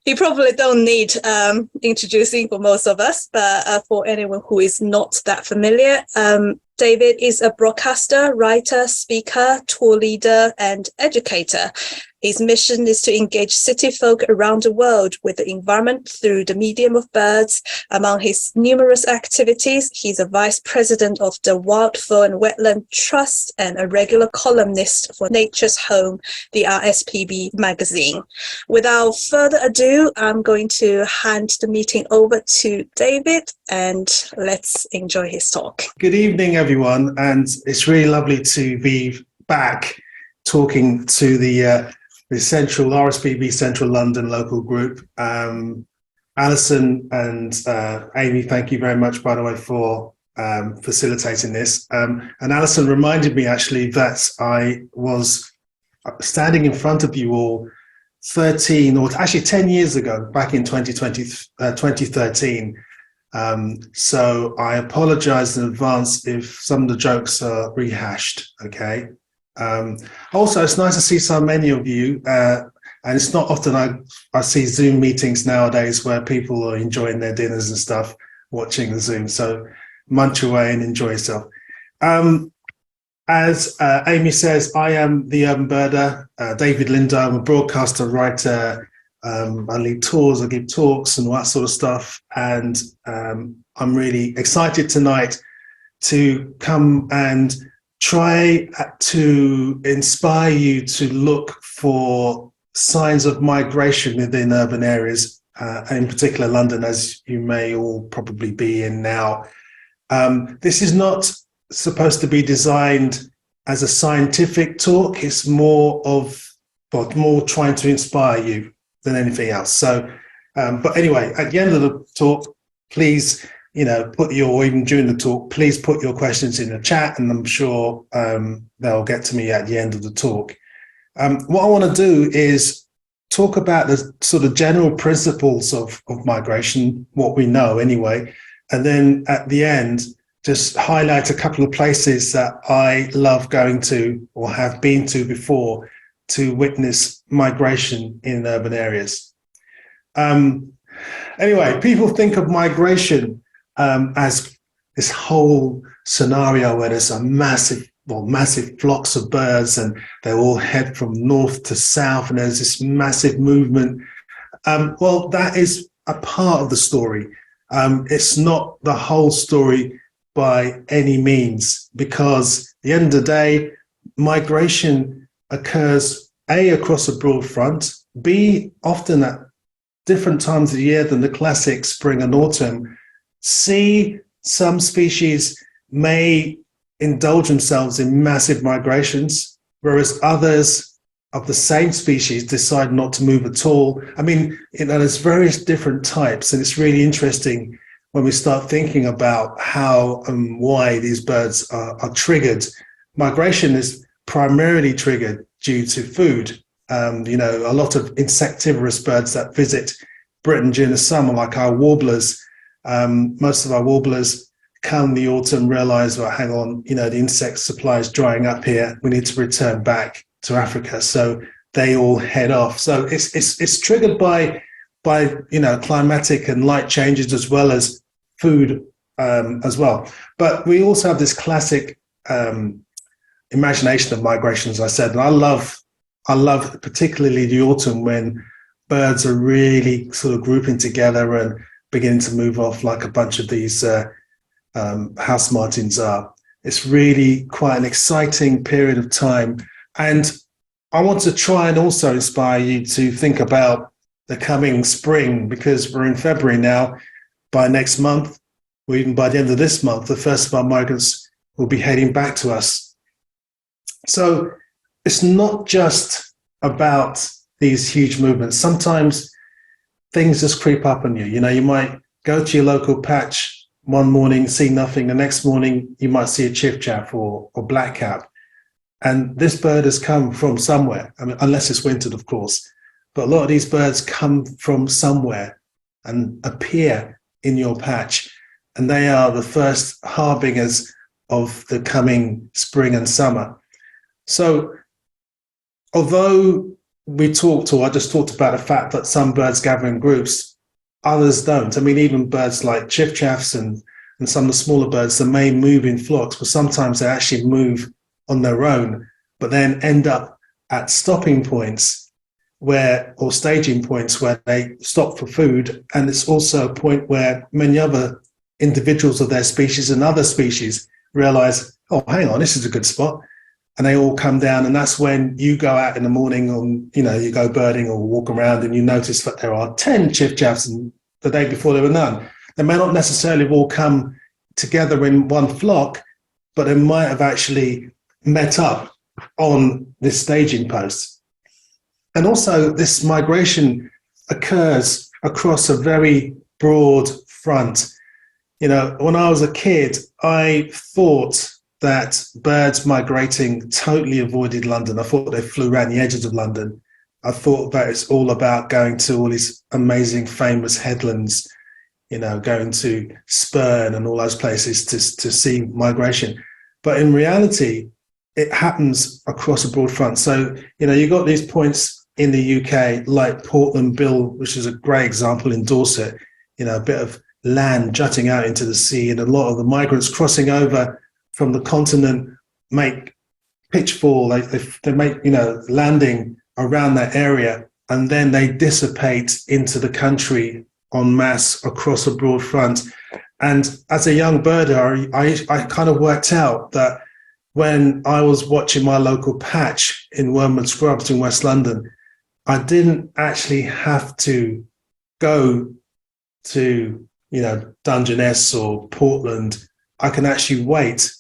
He probably don't need introducing for most of us, but for anyone who is not that familiar, David is a broadcaster, writer, speaker, tour leader, and educator. His mission is to engage city folk around the world with the environment through the medium of birds. Among his numerous activities, he's a vice president of the Wildfowl Wetlands Trust and a regular columnist for Nature's Home, the RSPB magazine. Without further ado, I'm going to hand the meeting over to David, and let's enjoy his talk. Good evening, everyone, and it's really lovely to be back talking to the Central RSPB Central London local group. Alison and Amy, thank you very much, by the way, for facilitating this. And Alison reminded me actually that I was standing in front of you all 13 or actually 10 years ago, back in 2013. So I apologize in advance if some of the jokes are rehashed, okay? Also, it's nice to see so many of you, and it's not often I see Zoom meetings nowadays where people are enjoying their dinners and stuff, watching the Zoom, so munch away and enjoy yourself. As Amy says, I am the urban birder, David Lindo. I'm a broadcaster, writer, I lead tours, I give talks and all that sort of stuff, and I'm really excited tonight to come and try to inspire you to look for signs of migration within urban areas, and in particular London, as you may all probably be in now. This is not supposed to be designed as a scientific talk. It's more trying to inspire you than anything else. So, but anyway, at the end of the talk, please, or even during the talk, please put your questions in the chat, and I'm sure they'll get to me at the end of the talk. What I want to do is talk about the sort of general principles of migration, what we know anyway, and then at the end, just highlight a couple of places that I love going to or have been to before to witness migration in urban areas. Anyway, people think of migration as this whole scenario where there's a massive flocks of birds and they all head from north to south and there's this massive movement. Well, that is a part of the story. It's not the whole story by any means, because at the end of the day, migration occurs A, across a broad front, B, often at different times of the year than the classic spring and autumn, C, some species may indulge themselves in massive migrations, whereas others of the same species decide not to move at all. I mean, there's various different types, and it's really interesting when we start thinking about how and why these birds are triggered. Migration is primarily triggered due to food. A lot of insectivorous birds that visit Britain during the summer, like our warblers, most of our warblers come in the autumn, realize, well, hang on, the insect supply is drying up here. We need to return back to Africa. So they all head off. So it's triggered by climatic and light changes as well as food as well. But we also have this classic imagination of migration, as I said, and I love particularly the autumn when birds are really sort of grouping together and beginning to move off like a bunch of these house martins are. It's really quite an exciting period of time. And I want to try and also inspire you to think about the coming spring, because we're in February now. By next month, or even by the end of this month, the first of our migrants will be heading back to us. So it's not just about these huge movements. Sometimes things just creep up on you. You might go to your local patch one morning, see nothing. The next morning, you might see a chiffchaff or blackcap. And this bird has come from somewhere. I mean, unless it's wintered, of course. But a lot of these birds come from somewhere and appear in your patch. And they are the first harbingers of the coming spring and summer. So although I just talked about the fact that some birds gather in groups, others don't. I mean, even birds like chiffchaffs and some of the smaller birds, they may move in flocks, but sometimes they actually move on their own, but then end up at stopping points or staging points where they stop for food. And it's also a point where many other individuals of their species and other species realize, oh, hang on, this is a good spot. And they all come down, and that's when you go out in the morning you go birding or walk around, and you notice that there are 10 chiffchaffs, and the day before there were none. They may not necessarily have all come together in one flock, but they might have actually met up on this staging post. And also this migration occurs across a very broad front. When I was a kid, I thought that birds migrating totally avoided London. I thought they flew around the edges of London. I thought that it's all about going to all these amazing, famous headlands, going to Spurn and all those places to see migration. But in reality, it happens across a broad front. So, you've got these points in the UK, like Portland Bill, which is a great example in Dorset, a bit of land jutting out into the sea, and a lot of the migrants crossing over from the continent make pitchfall. They make, landing around that area, and then they dissipate into the country en masse across a broad front. And as a young birder, I kind of worked out that when I was watching my local patch in Wormwood Scrubs in West London, I didn't actually have to go to, Dungeness or Portland. I can actually wait,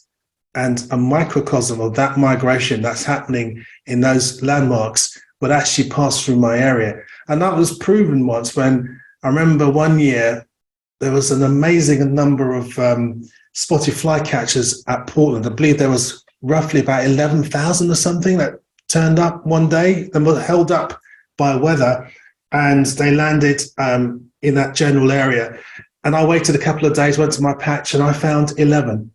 and a microcosm of that migration that's happening in those landmarks would actually pass through my area. And that was proven once when I remember one year there was an amazing number of spotted flycatchers at Portland. I believe there was roughly about 11,000 or something that turned up one day and were held up by weather, and they landed in that general area. And I waited a couple of days, went to my patch, and I found 11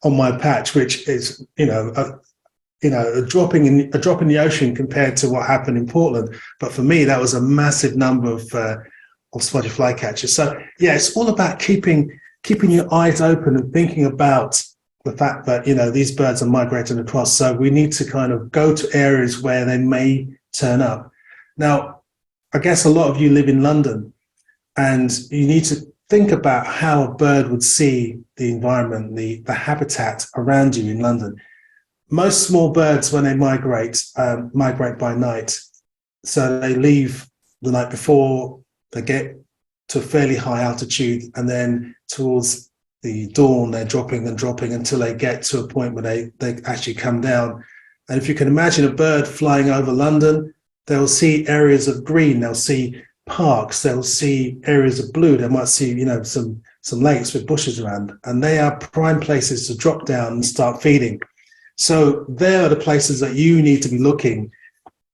on my patch, which is, a drop in the ocean compared to what happened in Portland. But for me, that was a massive number of spotted flycatchers. So yeah, it's all about keeping your eyes open and thinking about the fact that, these birds are migrating across. So we need to kind of go to areas where they may turn up. Now, I guess a lot of you live in London, and you need to think about how a bird would see the environment, the habitat around you in London. Most small birds, when they migrate by night. So they leave the night before, they get to a fairly high altitude, and then towards the dawn, they're dropping until they get to a point where they actually come down. And if you can imagine a bird flying over London, they'll see areas of green, they'll see parks, they'll see areas of blue, they might see, some lakes with bushes around, and they are prime places to drop down and start feeding. So there are the places that you need to be looking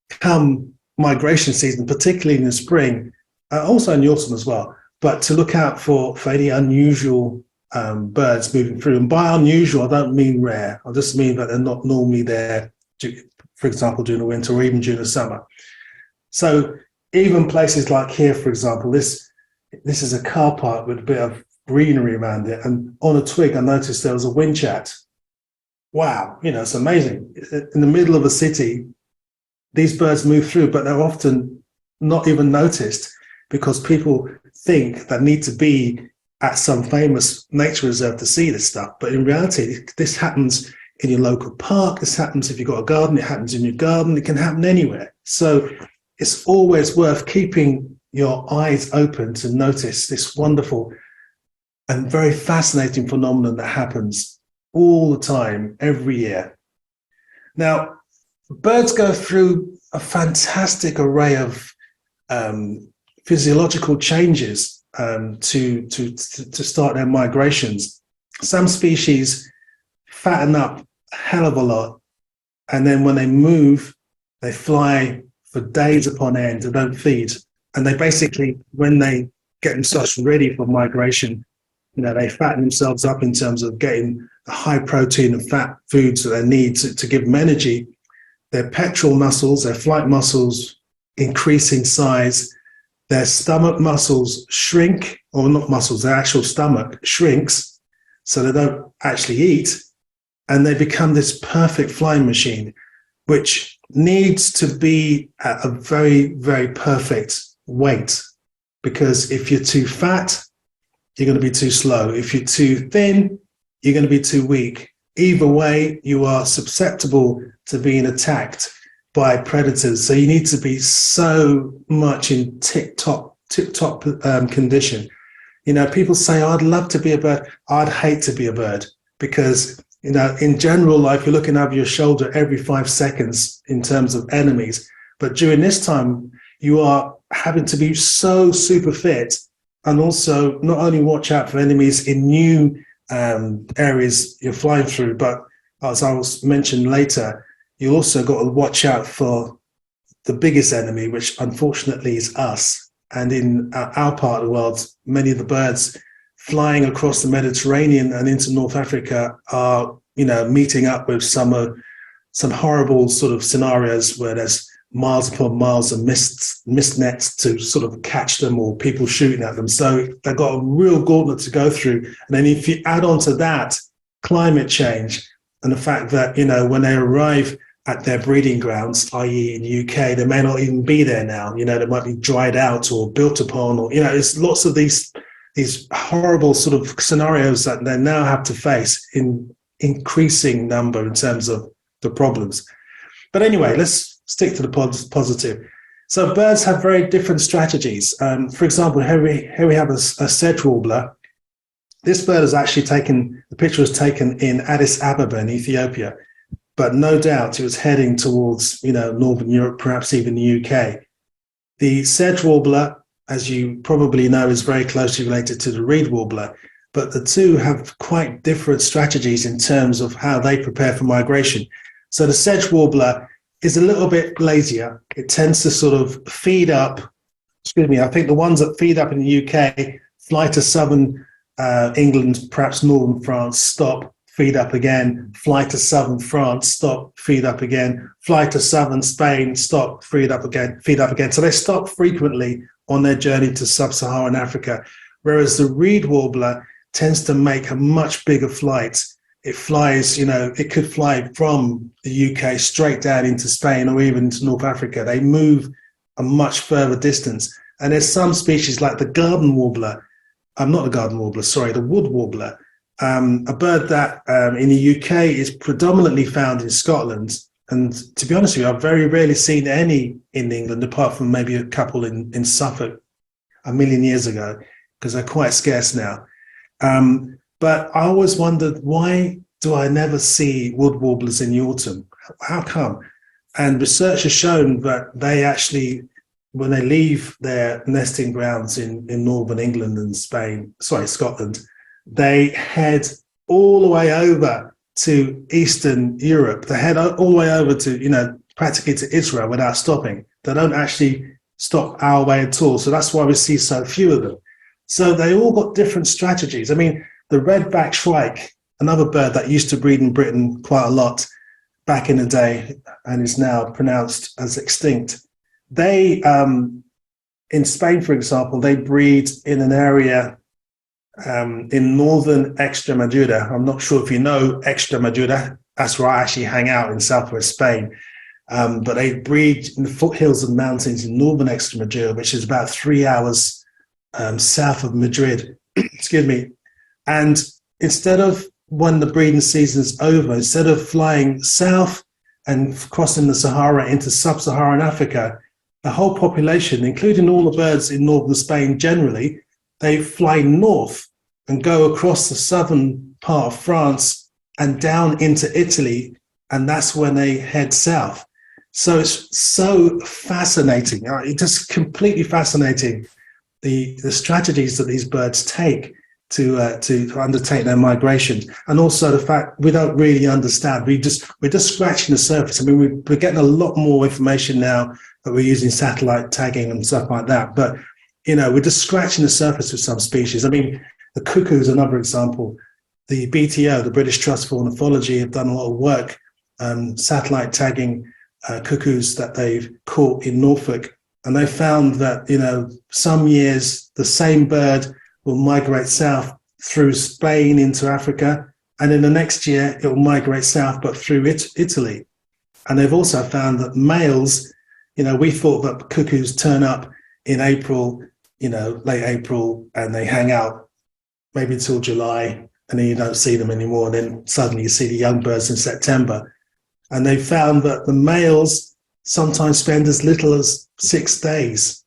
come migration season, particularly in the spring, also in the autumn as well, but to look out for any unusual birds moving through. And by unusual, I don't mean rare. I just mean that they're not normally there, for example, during the winter or even during the summer. So even places like here, for example, this is a car park with a bit of greenery around it. And on a twig, I noticed there was a windchat. Wow, it's amazing. In the middle of a city, these birds move through, but they're often not even noticed because people think they need to be at some famous nature reserve to see this stuff. But in reality, this happens in your local park. This happens if you've got a garden. It happens in your garden. It can happen anywhere. So it's always worth keeping your eyes open to notice this wonderful and very fascinating phenomenon that happens all the time, every year. Now, birds go through a fantastic array of physiological changes to start their migrations. Some species fatten up a hell of a lot, and then when they move, they fly for days upon end and don't feed. And they basically, when they get themselves ready for migration, they fatten themselves up in terms of getting the high protein and fat foods that they need to give them energy. Their pectoral muscles, their flight muscles increase in size. Their stomach muscles shrink, or not muscles, their actual stomach shrinks, so they don't actually eat, and they become this perfect flying machine, which needs to be at a very, very perfect weight. Because if you're too fat, you're going to be too slow. If you're too thin, you're going to be too weak. Either way, you are susceptible to being attacked by predators. So you need to be so much in tip-top condition. You know, people say, oh, I'd love to be a bird. I'd hate to be a bird because, you know, in general life, you're looking over your shoulder every 5 seconds in terms of enemies. But during this time, you are having to be so super fit and also not only watch out for enemies in new areas you're flying through, but as I will mention later, you also got to watch out for the biggest enemy, which unfortunately is us. And in our part of the world, many of the birds flying across the Mediterranean and into North Africa are, you know, meeting up with some horrible sort of scenarios where there's miles upon miles of mist nets to sort of catch them, or people shooting at them. So they've got a real gauntlet to go through. And then if you add on to that climate change and the fact that, you know, when they arrive at their breeding grounds, i.e. in the UK, they may not even be there now. You know, they might be dried out or built upon, or, you know, it's lots of these horrible sort of scenarios that they now have to face in increasing number in terms of the problems. But anyway, let's stick to the positive. So birds have very different strategies. For example, here we have a sedge warbler. This bird is actually taken, the picture was taken in Addis Ababa in Ethiopia. But no doubt it was heading towards, you know, Northern Europe, perhaps even the UK. The sedge warbler, as you probably know, is very closely related to the reed warbler, but the two have quite different strategies in terms of how they prepare for migration. So the sedge warbler is a little bit lazier. It tends to sort of feed up, I think the ones that feed up in the UK fly to southern England, perhaps northern France, stop, feed up again, fly to southern France, stop, feed up again, fly to southern Spain, stop, feed up again, feed up again. So they stop frequently on their journey to sub-Saharan Africa, whereas the reed warbler tends to make a much bigger flight. It flies, you know, it could fly from the UK straight down into Spain or even to North Africa. They move a much further distance. And there's some species like the garden warbler, the wood warbler, a bird that in the UK is predominantly found in Scotland. And to be honest with you, I've very rarely seen any in England, apart from maybe a couple in Suffolk a million years ago, because they're quite scarce now. But I always wondered, why do I never see wood warblers in the autumn? How come? And research has shown that they actually, when they leave their nesting grounds in northern England and Scotland, they head all the way over to Eastern Europe. They head all the way over to, you know, practically to Israel without stopping. They don't actually stop our way at all. So that's why we see so few of them. So they all got different strategies. I mean, the red-backed shrike, another bird that used to breed in Britain quite a lot back in the day and is now pronounced as extinct. They, in Spain, for example, they breed in an area in northern Extremadura. I'm not sure if you know Extremadura. That's where I actually hang out in southwest Spain. But they breed in the foothills of mountains in northern Extremadura, which is about 3 hours south of Madrid. Excuse me. And instead of, when the breeding season is over, instead of flying south and crossing the Sahara into sub-Saharan Africa, the whole population, including all the birds in northern Spain generally, they fly north and go across the southern part of France and down into Italy, and that's when they head south. So it's so fascinating. It's just completely fascinating, the strategies that these birds take to undertake their migrations, and also the fact we don't really understand. We're just scratching the surface. I mean, we're getting a lot more information now that we're using satellite tagging and stuff like that, but you know, we're just scratching the surface with some species. I mean, the cuckoo is another example. The BTO, the British Trust for Ornithology, have done a lot of work satellite tagging cuckoos that they've caught in Norfolk And they found that, some years the same bird will migrate south through Spain into Africa, and in the next year it will migrate south but through Italy. And they've also found that males, we thought that cuckoos turn up in April, late April, and they hang out maybe until July, and then you don't see them anymore. And then suddenly you see the young birds in September. And they found that the males sometimes spend as little as 6 days,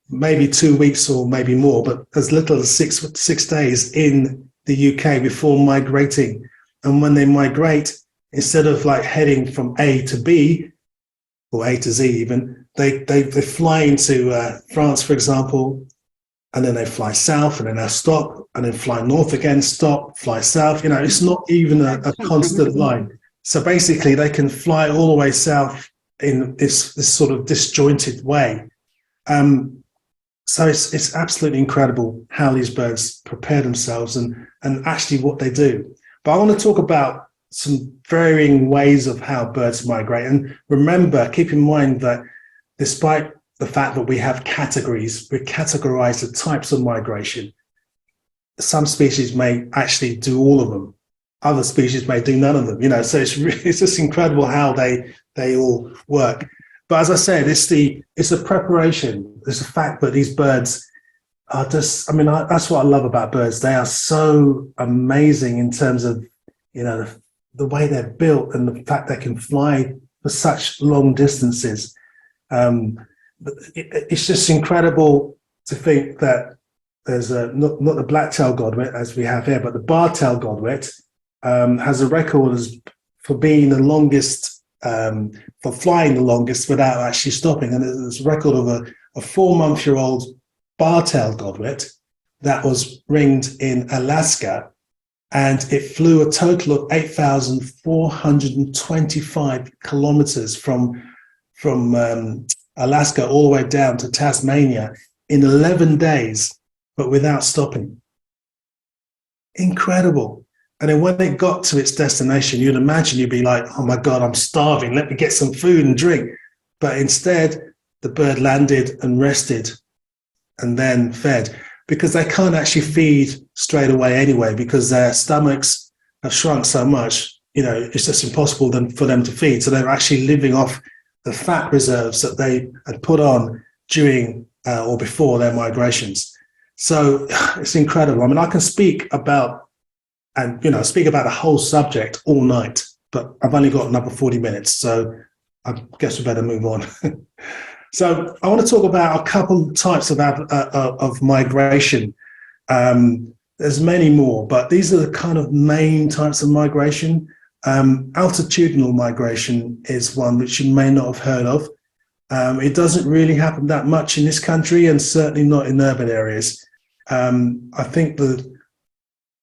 maybe 2 weeks or maybe more, but as little as six days in the UK before migrating. And when they migrate, instead of like heading from A to B, or A to Z even, they fly into France, for example, and then they fly south, and then they'll stop, and then fly north again, stop, fly south. It's not even a constant line. So basically, they can fly all the way south in this sort of disjointed way. So it's absolutely incredible how these birds prepare themselves and actually what they do. But I want to talk about some varying ways of how birds migrate. And remember, keep in mind that despite the fact that we have categories, we categorize the types of migration. Some species may actually do all of them. Other species may do none of them, so it's just incredible how they all work. But as I said, it's a preparation. It's the fact that these birds are just, that's what I love about birds. They are so amazing in terms of, the way they're built and the fact they can fly for such long distances. It's just incredible to think that there's not the black-tailed godwit as we have here, but the bar-tailed godwit has a record for being the longest, for flying the longest without actually stopping. And there's a record of a 4-month-year-old bar-tailed godwit that was ringed in Alaska, and it flew a total of 8,425 kilometers from Alaska all the way down to Tasmania in 11 days, but without stopping. Incredible. And then when it got to its destination, you'd imagine you'd be like, oh my God, I'm starving. Let me get some food and drink. But instead, the bird landed and rested and then fed, because they can't actually feed straight away anyway, because their stomachs have shrunk so much, it's just impossible for them to feed. So they're actually living off the fat reserves that they had put on during or before their migrations. So it's incredible. I can speak about the whole subject all night, but I've only got another 40 minutes, so I guess we better move on. So I want to talk about a couple types of migration. There's many more, but these are the kind of main types of migration. Altitudinal migration is one which you may not have heard of. It doesn't really happen that much in this country, and certainly not in urban areas. I think let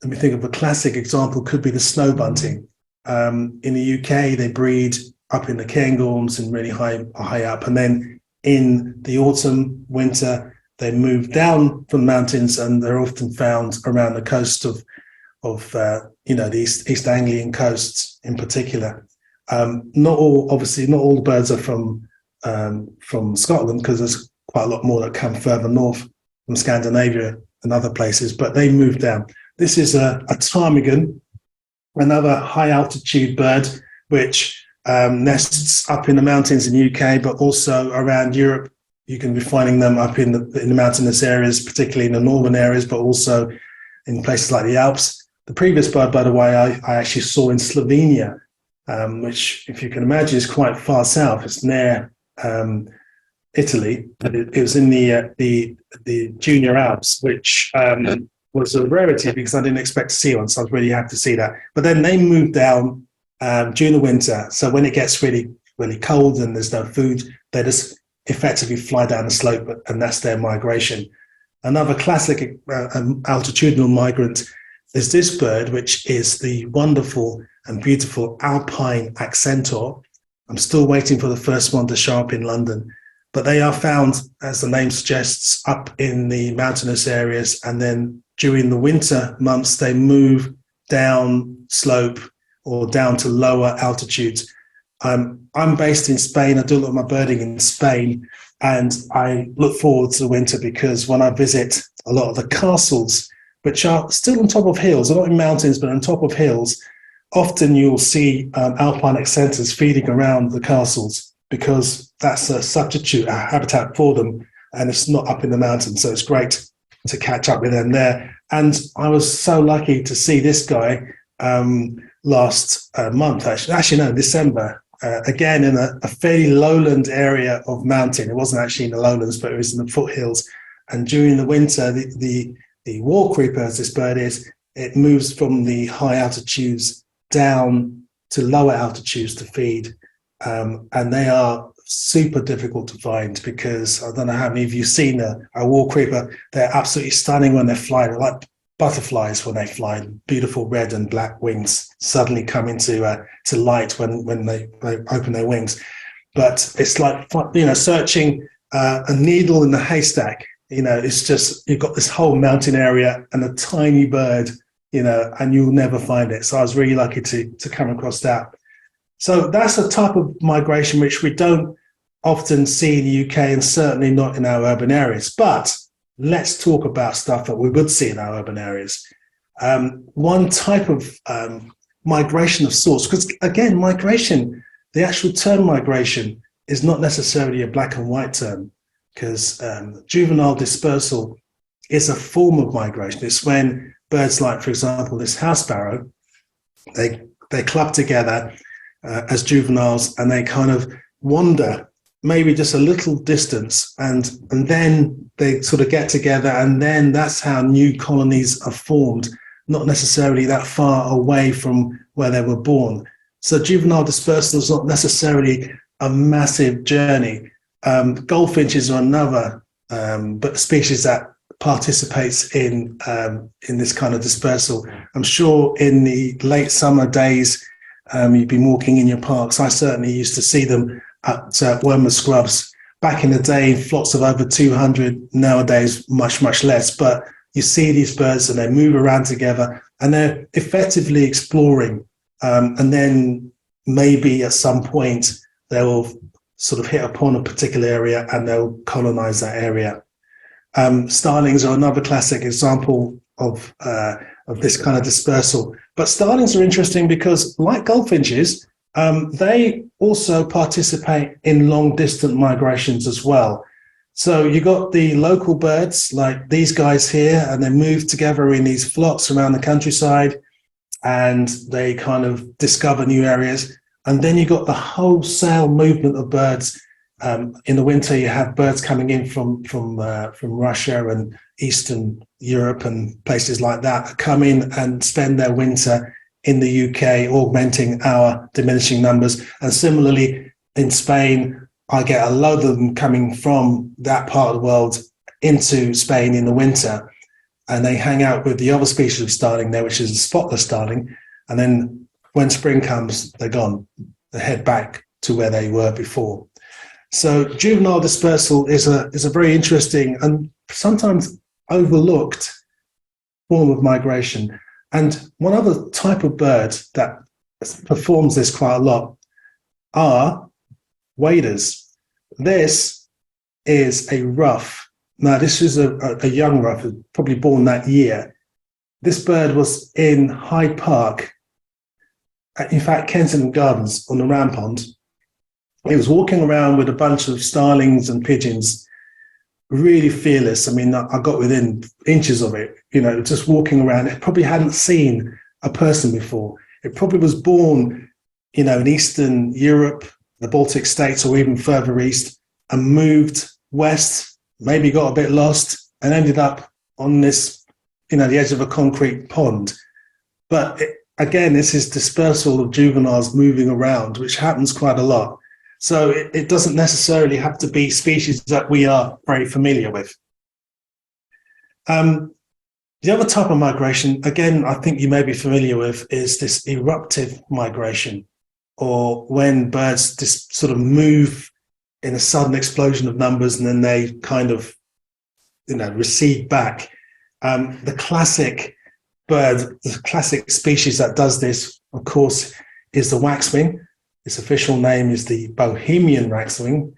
me think of a classic example, could be the snow bunting. In the UK, they breed up in the Cairngorms and really high up, and then in the autumn, winter, they move down from mountains, and they're often found around the coast of the East Anglian coasts in particular. Not all the birds are from Scotland, because there's quite a lot more that come further north from Scandinavia and other places, but they move down. This is a ptarmigan, another high altitude bird, which nests up in the mountains in the UK, but also around Europe. You can be finding them up in the mountainous areas, particularly in the northern areas, but also in places like the Alps. The previous bird, by the way, I actually saw in Slovenia, which, if you can imagine, is quite far south. It's near Italy, but it was in the Junior Alps, which was a rarity because I didn't expect to see one, so I was really happy to see that. But then they moved down during the winter, so when it gets really, really cold and there's no food, they just effectively fly down the slope, and that's their migration. Another classic altitudinal migrant is this bird, which is the wonderful and beautiful alpine accentor. I'm still waiting for the first one to show up in London, but they are found, as the name suggests, up in the mountainous areas, and then during the winter months they move down slope or down to lower altitudes. I'm based in Spain. I do a lot of my birding in Spain, And I look forward to winter because when I visit a lot of the castles, which are still on top of hills, they're not in mountains, but on top of hills, often you'll see alpine accenters feeding around the castles because that's a substitute, a habitat for them, and it's not up in the mountains. So it's great to catch up with them there. And I was so lucky to see this guy last month, December, again in a fairly lowland area of mountain. It wasn't actually in the lowlands, but it was in the foothills. And during the winter, the wall creeper, as this bird is, it moves from the high altitudes down to lower altitudes to feed. And they are super difficult to find because I don't know how many of you've seen a wall creeper. They're absolutely stunning when they fly. They're like butterflies when they fly. Beautiful red and black wings suddenly come into to light when they open their wings. But it's like, searching a needle in the haystack. It's just, you've got this whole mountain area and a tiny bird, and you'll never find it. So I was really lucky to come across that. So that's a type of migration which we don't often see in the UK and certainly not in our urban areas. But let's talk about stuff that we would see in our urban areas. One type of migration of sorts, because again, migration, the actual term migration is not necessarily a black and white term, because juvenile dispersal is a form of migration. It's when birds like, for example, this house sparrow, they club together as juveniles and they kind of wander maybe just a little distance and then they sort of get together, and then that's how new colonies are formed, not necessarily that far away from where they were born. So juvenile dispersal is not necessarily a massive journey. Goldfinches are another but species that participates in this kind of dispersal. I'm sure in the late summer days, you've been walking in your parks. I certainly used to see them at Wormer Scrubs. Back in the day, flocks of over 200, nowadays much, much less. But you see these birds and they move around together and they're effectively exploring. And then maybe at some point they will sort of hit upon a particular area and they'll colonize that area. Starlings are another classic example of this kind of dispersal. But starlings are interesting because, like goldfinches, they also participate in long-distant migrations as well. So you got the local birds like these guys here, and they move together in these flocks around the countryside, and they kind of discover new areas. And then you got the wholesale movement of birds. In the winter, you have birds coming in from Russia and Eastern Europe and places like that, come in and spend their winter in the UK, augmenting our diminishing numbers. And similarly, in Spain, I get a load of them coming from that part of the world into Spain in the winter, and they hang out with the other species of starling there, which is a spotless starling. And then when spring comes, they're gone. They head back to where they were before. So juvenile dispersal is a very interesting and sometimes overlooked form of migration. And one other type of bird that performs this quite a lot are waders. This is a ruff. Now, this is a young ruff, probably born that year. This bird was in Hyde Park, in fact, Kensington Gardens on the Ram Pond. He was walking around with a bunch of starlings and pigeons, really fearless. I mean, I got within inches of it, just walking around. It probably hadn't seen a person before. It probably was born, in Eastern Europe, the Baltic states, or even further east, and moved west, maybe got a bit lost, and ended up on this, the edge of a concrete pond. But again, this is dispersal of juveniles moving around, which happens quite a lot. So it doesn't necessarily have to be species that we are very familiar with. The other type of migration, again, I think you may be familiar with, is this eruptive migration, or when birds just sort of move in a sudden explosion of numbers and then they kind of, recede back. The classic bird, the classic species that does this, of course, is the waxwing. Its official name is the Bohemian waxwing.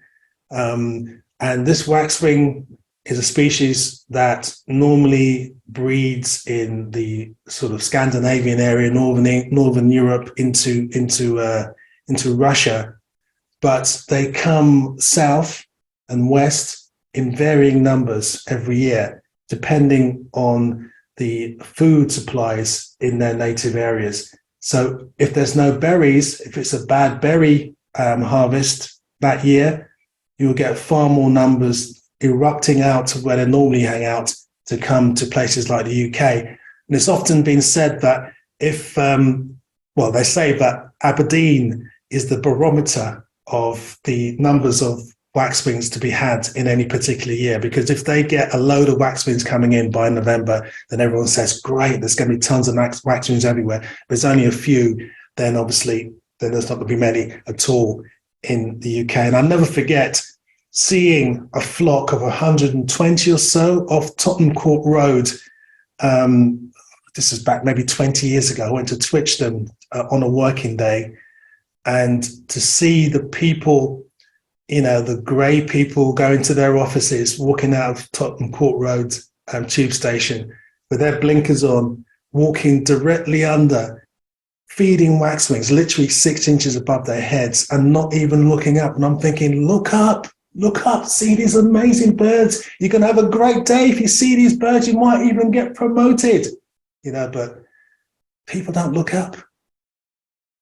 And this waxwing is a species that normally breeds in the sort of Scandinavian area, northern Europe into Russia, but they come south and west in varying numbers every year, depending on the food supplies in their native areas. So if there's no berries, if it's a bad berry harvest that year, you'll get far more numbers erupting out of where they normally hang out to come to places like the UK. And it's often been said that if, they say that Aberdeen is the barometer of the numbers of waxwings to be had in any particular year, because if they get a load of waxwings coming in by November, then everyone says, great, there's going to be tons of waxwings everywhere. If there's only a few, then obviously then there's not going to be many at all in the UK. And I'll never forget seeing a flock of 120 or so off Tottenham Court Road. This is back maybe 20 years ago. I went to Twitchden on a working day, and to see the people, the grey people going to their offices, walking out of Tottenham Court Road tube station with their blinkers on, walking directly under, feeding waxwings, literally 6 inches above their heads and not even looking up. And I'm thinking, look up, see these amazing birds. You're going to have a great day. If you see these birds, you might even get promoted, but people don't look up.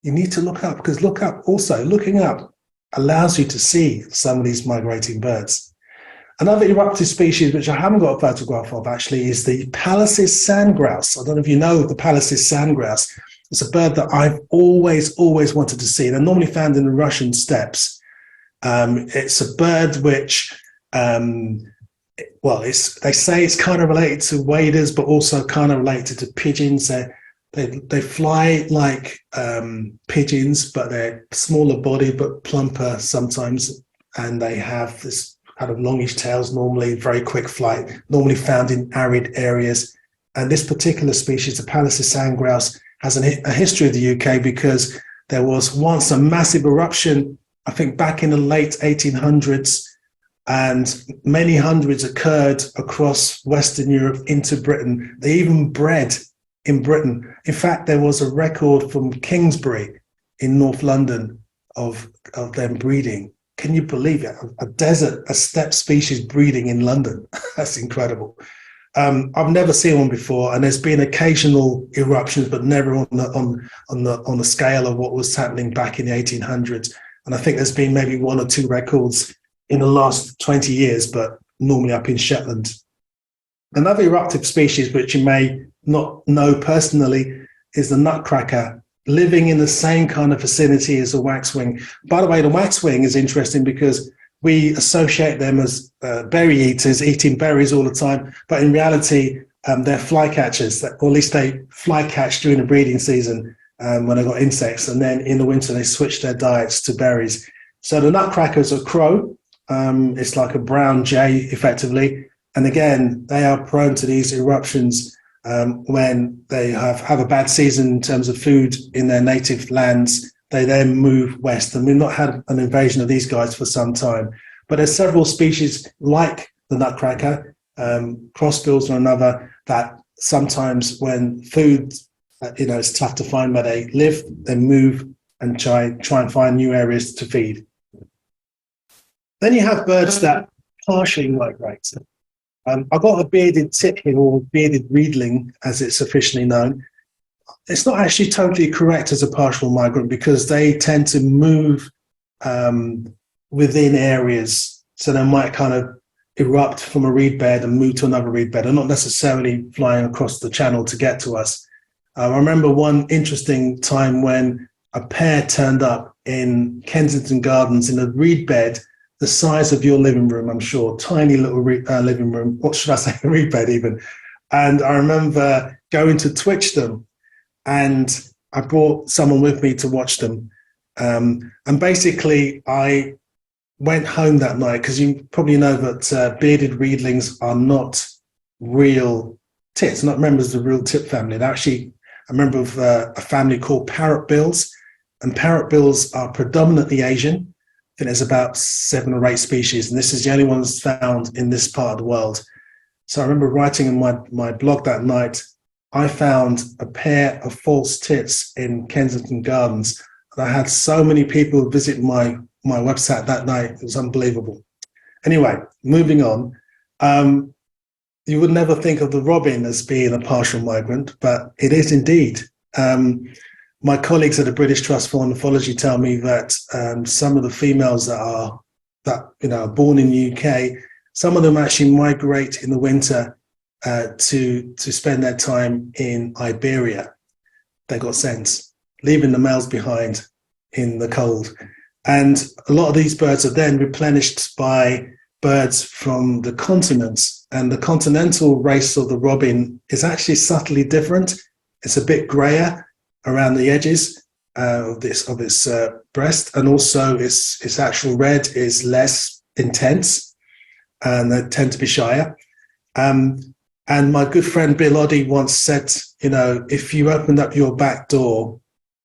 You need to look up, because looking up allows you to see some of these migrating birds. Another eruptive species, which I haven't got a photograph of actually, is the Pallas's sandgrouse. I don't know if you know the Pallas's sandgrouse. It's a bird that I've always wanted to see. They're normally found in the Russian steppes. It's a bird which, they say it's kind of related to waders, but also kind of related to pigeons. They fly like pigeons, but they're smaller bodied but plumper sometimes, and they have this kind of longish tails, normally very quick flight, normally found in arid areas. And this particular species, the Pallas's sandgrouse, has a history of the UK, because there was once a massive eruption, I think back in the late 1800s, and many hundreds occurred across Western Europe into Britain. They even bred in Britain. In fact, there was a record from Kingsbury in North London of them breeding. Can you believe it? A steppe species breeding in London. That's incredible. I've never seen one before, and there's been occasional eruptions, but never on the scale of what was happening back in the 1800s. And I think there's been maybe 1 or 2 records in the last 20 years, but normally up in Shetland. Another eruptive species, which you may not know personally, is the nutcracker, living in the same kind of vicinity as the waxwing. By the way, the waxwing is interesting because we associate them as berry eaters, eating berries all the time, but in reality, they're flycatchers, or at least they fly catch during the breeding season when they've got insects, and then in the winter they switch their diets to berries. So the nutcracker is a crow. It's like a brown jay, effectively. And again, they are prone to these eruptions when they have a bad season in terms of food in their native lands. They then move west, and we've not had an invasion of these guys for some time. But there's several species like the nutcracker, crossbills or another, that sometimes when food, it's tough to find where they live, they move and try and find new areas to feed. Then you have birds that partially migrate. I've got a bearded titling, or bearded reedling, as it's officially known. It's not actually totally correct as a partial migrant, because they tend to move within areas. So they might kind of erupt from a reed bed and move to another reed bed, and not necessarily flying across the channel to get to us. I remember one interesting time when a pair turned up in Kensington Gardens in a reed bed the size of your living room, I'm sure, tiny little living room. What should I say, a reed bed even. And I remember going to twitch them, and I brought someone with me to watch them. And basically, I went home that night, because you probably know that bearded reedlings are not real tits, not members of the real tit family. They're actually a member of a family called parrotbills, and parrotbills are predominantly Asian. think there's about 7 or 8 species, and this is the only one that's found in this part of the world. So I remember writing in my blog that night, I found a pair of false tits in Kensington Gardens. And I had so many people visit my website that night. It was unbelievable. Anyway, moving on. You would never think of the robin as being a partial migrant, but it is indeed. My colleagues at the British Trust for Ornithology tell me that some of the females that are born in the UK, some of them actually migrate in the winter to spend their time in Iberia. They got sense, leaving the males behind in the cold. And a lot of these birds are then replenished by birds from the continents. And the continental race of the robin is actually subtly different. It's a bit grayer around the edges of its breast, and also its actual red is less intense, and they tend to be shyer. And my good friend Bill Oddie once said, if you opened up your back door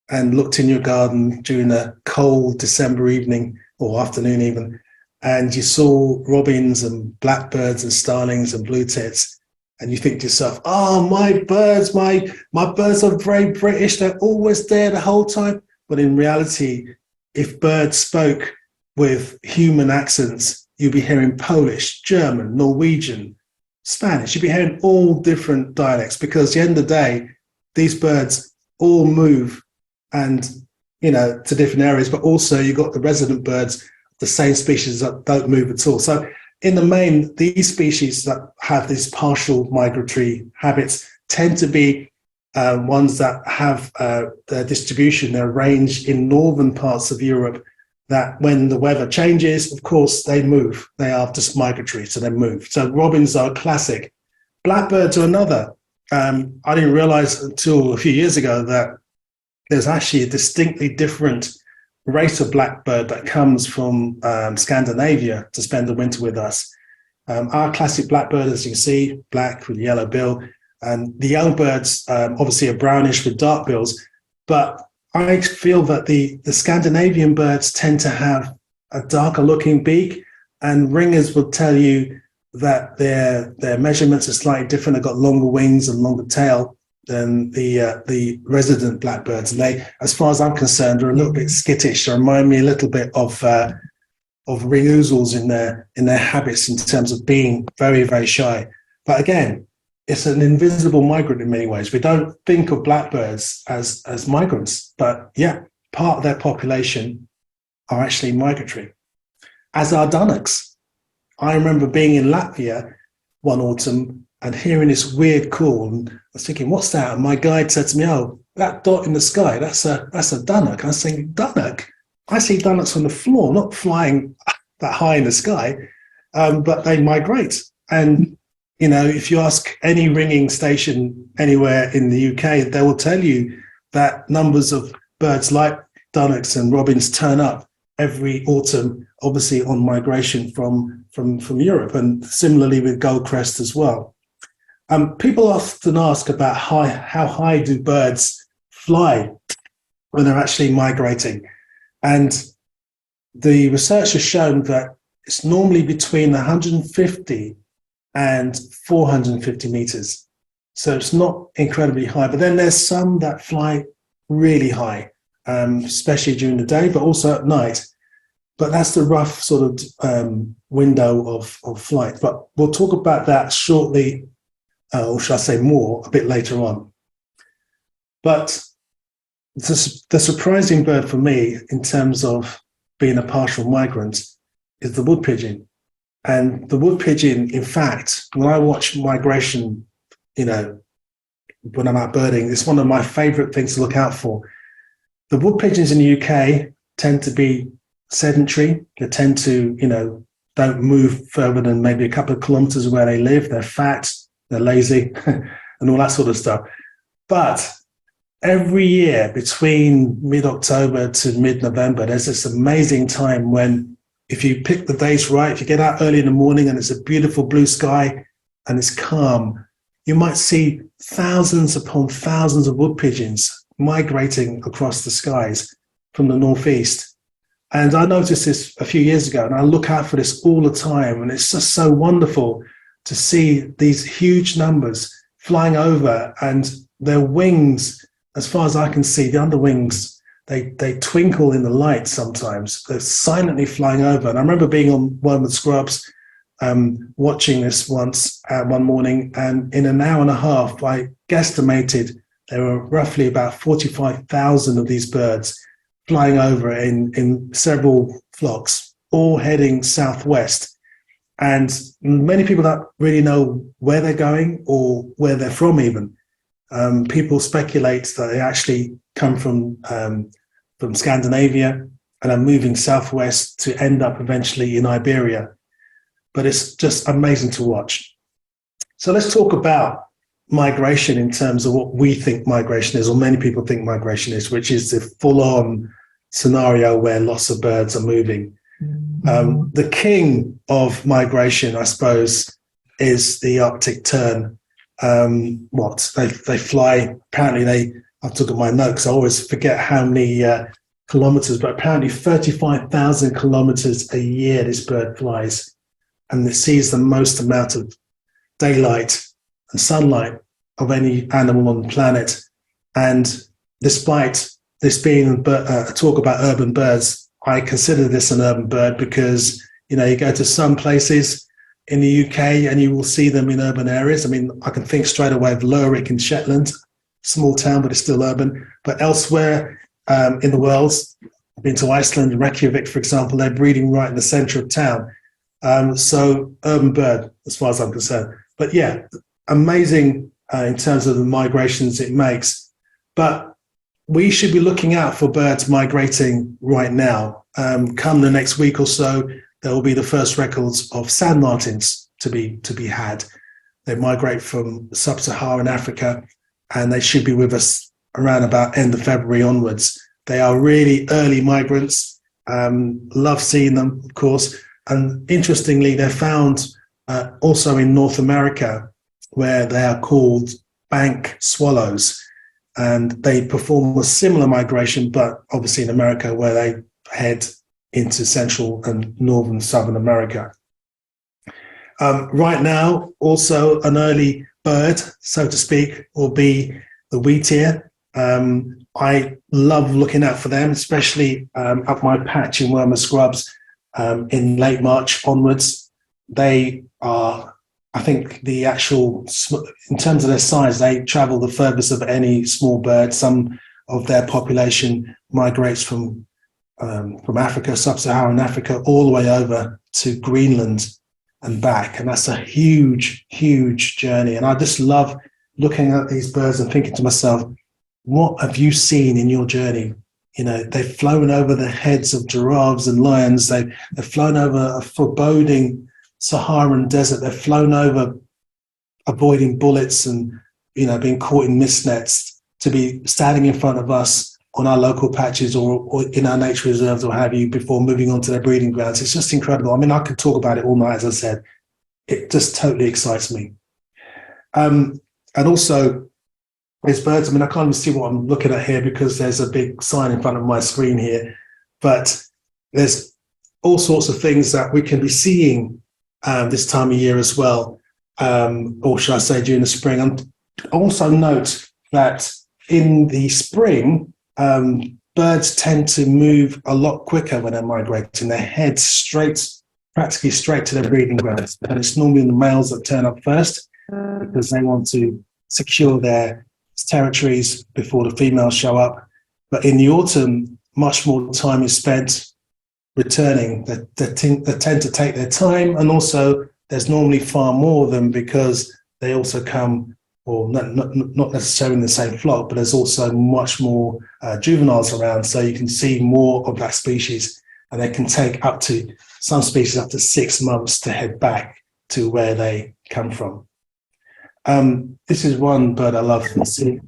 and looked in your garden during a cold December evening or afternoon even, and you saw robins and blackbirds and starlings and blue tits, and you think to yourself, oh, my birds are very British, they're always there the whole time. But in reality, if birds spoke with human accents, you'd be hearing Polish, German, Norwegian, Spanish. You'd be hearing all different dialects, because at the end of the day, these birds all move and, to different areas, but also you've got the resident birds, the same species that don't move at all. So in the main, these species that have these partial migratory habits tend to be ones that have their distribution, their range in northern parts of Europe, that when the weather changes, of course, they move. They are just migratory, so they move. So robins are classic. Blackbirds are another. I didn't realize until a few years ago that there's actually a distinctly different race of blackbird that comes from Scandinavia to spend the winter with us. Our classic blackbird, as you can see, black with yellow bill, and the young birds obviously are brownish with dark bills, but I feel that the Scandinavian birds tend to have a darker looking beak, and ringers will tell you that their measurements are slightly different. They've got longer wings and longer tail than the resident blackbirds. And they, as far as I'm concerned, are a little bit skittish. They remind me a little bit of ring ouzels in their habits in terms of being very, very shy. But again, it's an invisible migrant in many ways. We don't think of blackbirds as migrants, but yeah, part of their population are actually migratory, as are dunnocks. I remember being in Latvia one autumn and hearing this weird call, and I was thinking, what's that? And my guide said to me, oh, that dot in the sky, that's a dunnock. And I was thinking, dunnock? I see dunnocks on the floor, not flying that high in the sky, but they migrate. And if you ask any ringing station anywhere in the UK, they will tell you that numbers of birds like dunnocks and robins turn up every autumn, obviously on migration from Europe, and similarly with goldcrest as well. People often ask about how high do birds fly when they're actually migrating, and the research has shown that it's normally between 150 and 450 meters. So it's not incredibly high, but then there's some that fly really high, especially during the day, but also at night. But that's the rough sort of window of flight. But we'll talk about that shortly, or shall I say more, a bit later on. But the surprising bird for me in terms of being a partial migrant is the wood pigeon. And the wood pigeon, in fact, when I watch migration, when I'm out birding, it's one of my favorite things to look out for. The wood pigeons in the UK tend to be sedentary. They tend to, don't move further than maybe a couple of kilometers where they live. They're fat, they're lazy, and all that sort of stuff. But every year between mid-October to mid-November, there's this amazing time when, if you pick the days right, if you get out early in the morning and it's a beautiful blue sky and it's calm, you might see thousands upon thousands of wood pigeons migrating across the skies from the northeast. And I noticed this a few years ago, and I look out for this all the time. And it's just so wonderful to see these huge numbers flying over, and their wings, as far as I can see, the underwings, they twinkle in the light sometimes. They're silently flying over. And I remember being on one of the scrubs, watching this once one morning, and in an hour and a half, I guesstimated there were roughly about 45,000 of these birds flying over in several flocks, all heading southwest. And many people don't really know where they're going or where they're from even. People speculate that they actually come from Scandinavia and are moving southwest to end up eventually in Iberia. But it's just amazing to watch. So let's talk about migration in terms of what we think migration is, or many people think migration is, which is the full-on scenario where lots of birds are moving. The king of migration, I suppose, is the Arctic tern. They fly, apparently I've took my note because I always forget how many kilometers, but apparently 35,000 kilometers a year this bird flies, and it sees the most amount of daylight and sunlight of any animal on the planet. And despite this being a talk about urban birds, I consider this an urban bird because, you go to some places in the UK and you will see them in urban areas. I mean, I can think straight away of Lerwick in Shetland, small town, but it's still urban. But elsewhere in the world, I've been to Iceland, Reykjavik, for example, they're breeding right in the center of town. So urban bird, as far as I'm concerned. But yeah, amazing in terms of the migrations it makes. But we should be looking out for birds migrating right now. Come the next week or so, there will be the first records of sand martins to be had. They migrate from sub-Saharan Africa, and they should be with us around about end of February onwards. They are really early migrants. Love seeing them, of course. And interestingly, they're found also in North America, where they are called bank swallows. And they perform a similar migration, but obviously in America, where they head into Central and Northern Southern America. Right now, also an early bird, so to speak, will be the wheatear. I love looking out for them, especially up my patch in Wormer Scrubs in late March onwards. They are, I think, the actual, in terms of their size, they travel the furthest of any small bird. Some of their population migrates from Africa, sub-Saharan Africa, all the way over to Greenland and back. And that's a huge, huge journey. And I just love looking at these birds and thinking to myself, what have you seen in your journey? They've flown over the heads of giraffes and lions. They've flown over a foreboding Saharan desert. They've flown over avoiding bullets and, being caught in mist nets, to be standing in front of us on our local patches or in our nature reserves or have you before moving on to their breeding grounds. It's just incredible. I mean, I could talk about it all night, as I said. It just totally excites me. And also, these birds, I mean, I can't even see what I'm looking at here because there's a big sign in front of my screen here. But there's all sorts of things that we can be seeing this time of year as well, or should I say during the spring. And also note that in the spring, birds tend to move a lot quicker when they're migrating. They head practically straight to their breeding grounds. And it's normally the males that turn up first because they want to secure their territories before the females show up. But in the autumn, much more time is spent returning. They tend to take their time, and also there's normally far more of them because they also come, or not necessarily in the same flock, but there's also much more juveniles around, so you can see more of that species, and they can take some species up to 6 months to head back to where they come from. This is one bird I love to see.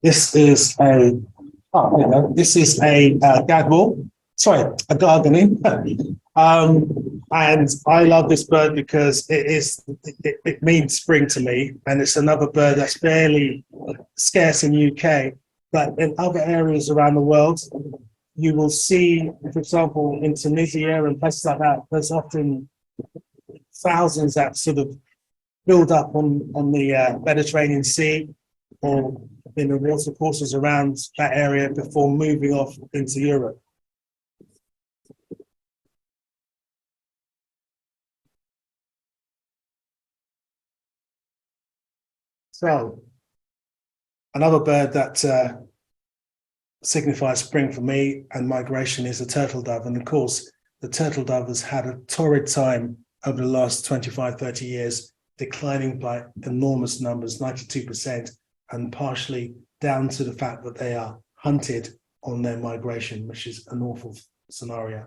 This is a gadwall. Sorry, a gardening. And I love this bird because it means spring to me, and it's another bird that's fairly scarce in the UK. But in other areas around the world, you will see, for example, in Tunisia and places like that, there's often thousands that sort of build up on the Mediterranean Sea or in the water courses around that area before moving off into Europe. So, another bird that signifies spring for me and migration is the turtle dove. And of course, the turtle dove has had a torrid time over the last 25, 30 years, declining by enormous numbers, 92%, and partially down to the fact that they are hunted on their migration, which is an awful scenario.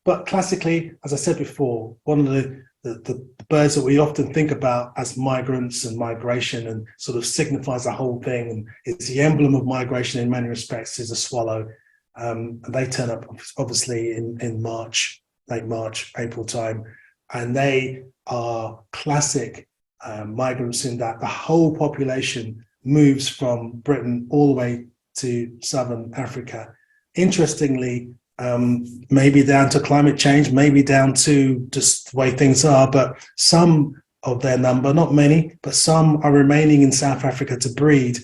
But classically, as I said before, one of the birds that we often think about as migrants and migration and sort of signifies the whole thing, and it's the emblem of migration in many respects, is a swallow. And they turn up obviously in March, late March, April time, and they are classic migrants in that the whole population moves from Britain all the way to southern Africa. Interestingly, maybe down to climate change, maybe down to just the way things are, but some of their number, not many, but some are remaining in South Africa to breed,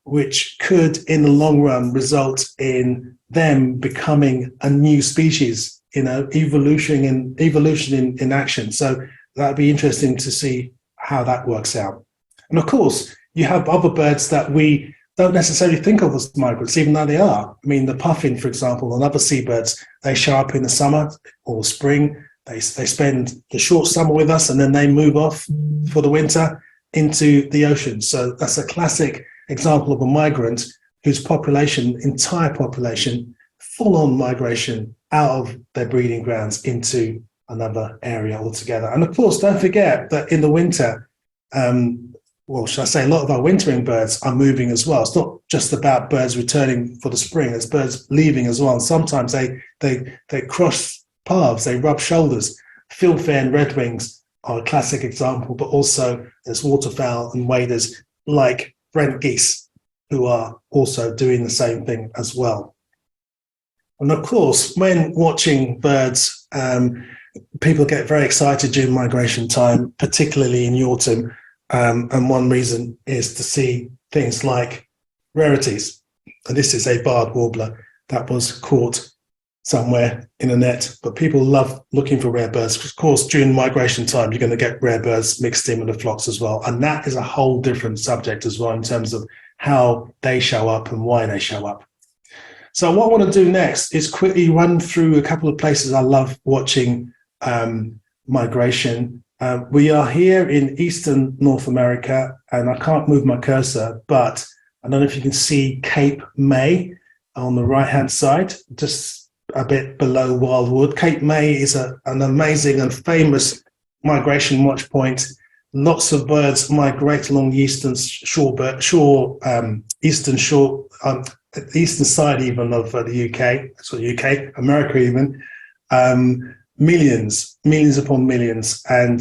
which could in the long run result in them becoming a new species, evolution in action. So that'd be interesting to see how that works out. And of course, you have other birds that we don't necessarily think of as migrants, even though they are. I mean, the puffin, for example, and other seabirds, they show up in the summer or spring. They spend the short summer with us, and then they move off for the winter into the ocean. So that's a classic example of a migrant whose entire population, full-on migration out of their breeding grounds into another area altogether. And of course, don't forget that in the winter, well, should I say, a lot of our wintering birds are moving as well. It's not just about birds returning for the spring, it's birds leaving as well. And sometimes they cross paths, they rub shoulders. Filfare and redwings are a classic example, but also there's waterfowl and waders like Brent geese who are also doing the same thing as well. And of course, when watching birds, people get very excited during migration time, particularly in the autumn. And one reason is to see things like rarities. And this is a barred warbler that was caught somewhere in a net, but people love looking for rare birds. Of course, during migration time, you're going to get rare birds mixed in with the flocks as well. And that is a whole different subject as well in terms of how they show up and why they show up. So what I want to do next is quickly run through a couple of places I love watching migration. We are here in Eastern North America, and I can't move my cursor, but I don't know if you can see Cape May on the right-hand side, just a bit below Wildwood. Cape May is an amazing and famous migration watch point. Lots of birds migrate along the eastern eastern side even of the UK, so UK, America even. Millions upon millions, and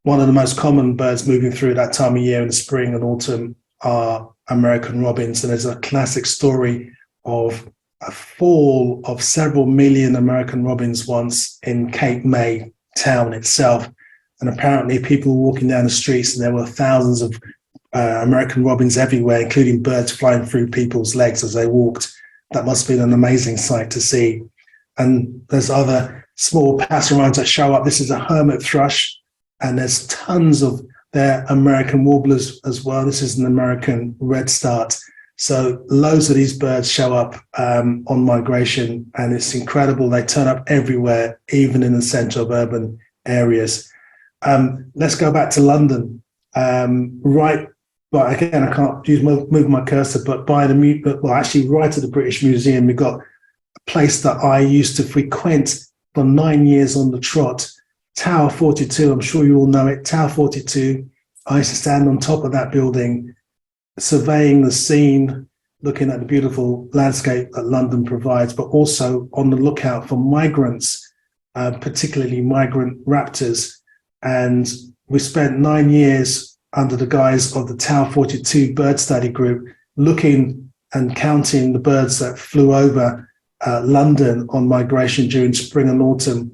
one of the most common birds moving through that time of year in the spring and autumn are American robins. And there's a classic story of a fall of several million American robins once in Cape May town itself, and apparently people were walking down the streets and there were thousands of American robins everywhere, including birds flying through people's legs as they walked. That must have been an amazing sight to see. And there's other small passerines that show up. This is a hermit thrush, and there's tons of their American warblers as well. This is an American redstart. So loads of these birds show up on migration, and it's incredible. They turn up everywhere, even in the centre of urban areas. Let's go back to London. But again, I can't move my cursor, but actually right at the British Museum, we've got a place that I used to frequent for 9 years on the trot, Tower 42. I'm sure you all know it, Tower 42. I used to stand on top of that building, surveying the scene, looking at the beautiful landscape that London provides, but also on the lookout for migrants, particularly migrant raptors. And we spent 9 years under the guise of the Tower 42 bird study group, looking and counting the birds that flew over London on migration during spring and autumn.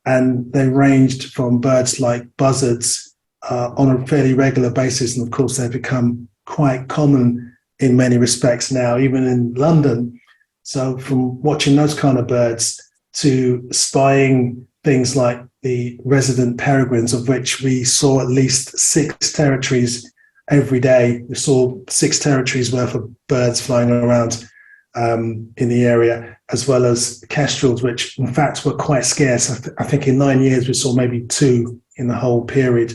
And they ranged from birds like buzzards on a fairly regular basis. And of course, they've become quite common in many respects now, even in London. So from watching those kind of birds to spying things like the resident peregrines, of which we saw at least 6 territories every day. We saw 6 territories worth of birds flying around in the area, as well as kestrels, which in fact were quite scarce. I think in 9 years we saw maybe 2 in the whole period.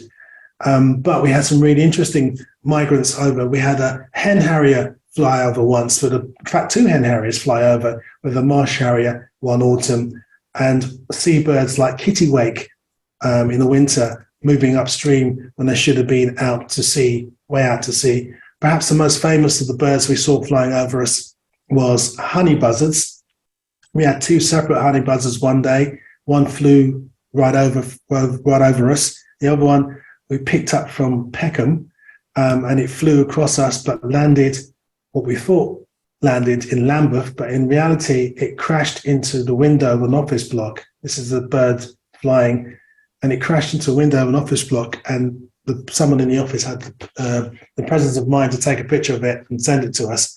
But we had some really interesting migrants over. We had a hen harrier fly over once, in fact 2 hen harriers fly over with a marsh harrier one autumn, and seabirds like kittiwake in the winter moving upstream when they should have been out to sea, way out to sea. Perhaps the most famous of the birds we saw flying over us was honey buzzards. We had 2 separate honey buzzards one day. One flew right over us. The other one we picked up from Peckham, and it flew across us, but landed what we thought landed in Lambeth, but in reality it crashed into the window of an office block. This is a bird flying, and it crashed into a window of an office block, and someone in the office had the presence of mind to take a picture of it and send it to us.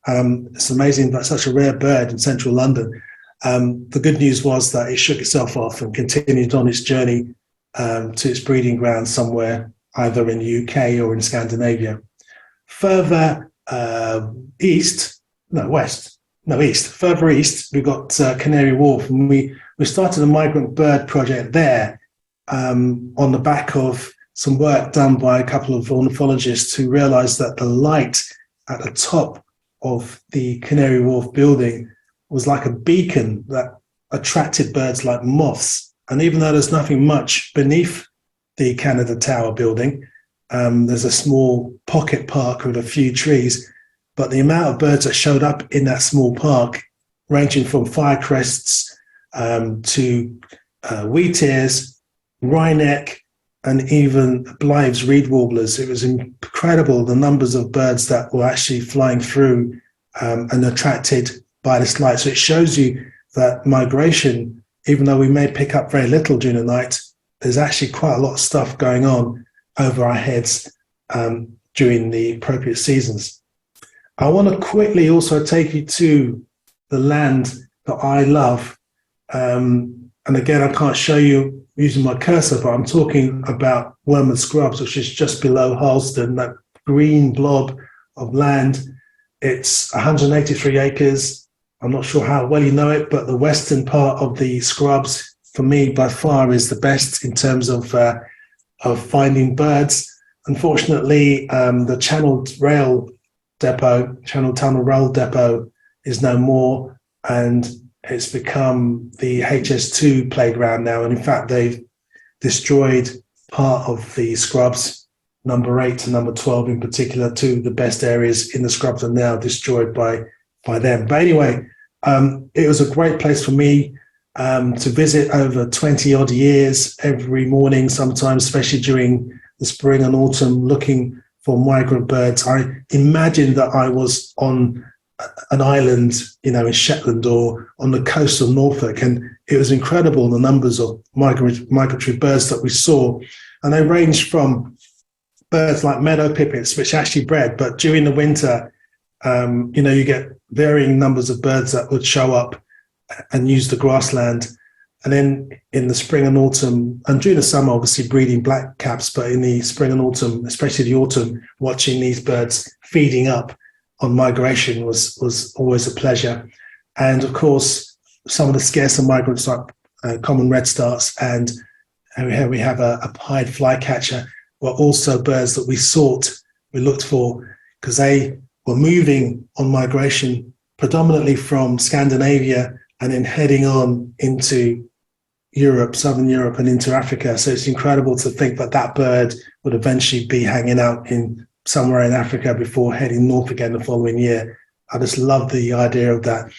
It's amazing that such a rare bird in central London. The good news was that it shook itself off and continued on its journey to its breeding ground somewhere, either in the UK or in Scandinavia. Further east, further east, we got Canary Wharf, and we started a migrant bird project there on the back of some work done by a couple of ornithologists who realized that the light at the top of the Canary Wharf building was like a beacon that attracted birds like moths. And even though there's nothing much beneath the Canada Tower building, there's a small pocket park with a few trees, but the amount of birds that showed up in that small park, ranging from firecrests to wheatears, wryneck, and even Blythe's reed warblers. It was incredible the numbers of birds that were actually flying through and attracted by this light. So it shows you that migration, even though we may pick up very little during the night, there's actually quite a lot of stuff going on over our heads during the appropriate seasons. I want to quickly also take you to the land that I love. And again, I can't show you using my cursor, but I'm talking about Wormwood Scrubs, which is just below Harleston, that green blob of land. It's 183 acres. I'm not sure how well you know it, but the western part of the Scrubs, for me, by far, is the best in terms of finding birds. Unfortunately, the Channel Tunnel Rail Depot is no more, and it's become the HS2 playground now. And in fact, they've destroyed part of the Scrubs, number 8 to number 12 in particular. 2 of the best areas in the Scrubs are now destroyed by them. But anyway, it was a great place for me to visit over 20 odd years, every morning sometimes, especially during the spring and autumn, looking for migrant birds. I imagined that I was on an island, in Shetland or on the coast of Norfolk, and it was incredible the numbers of migratory birds that we saw. And they ranged from birds like meadow pipits, which actually bred, but during the winter, you get varying numbers of birds that would show up and use the grassland. And then in the spring and autumn, and during the summer, obviously breeding blackcaps, but in the spring and autumn, especially the autumn, watching these birds feeding up on migration was always a pleasure. And of course, some of the scarcer migrants like common redstarts, and here we have a pied flycatcher, were also birds that we looked for, because they were moving on migration predominantly from Scandinavia and then heading on into Europe, Southern Europe, and into Africa. So it's incredible to think that that bird would eventually be hanging out in somewhere in Africa before heading north again the following year. I just love the idea of that.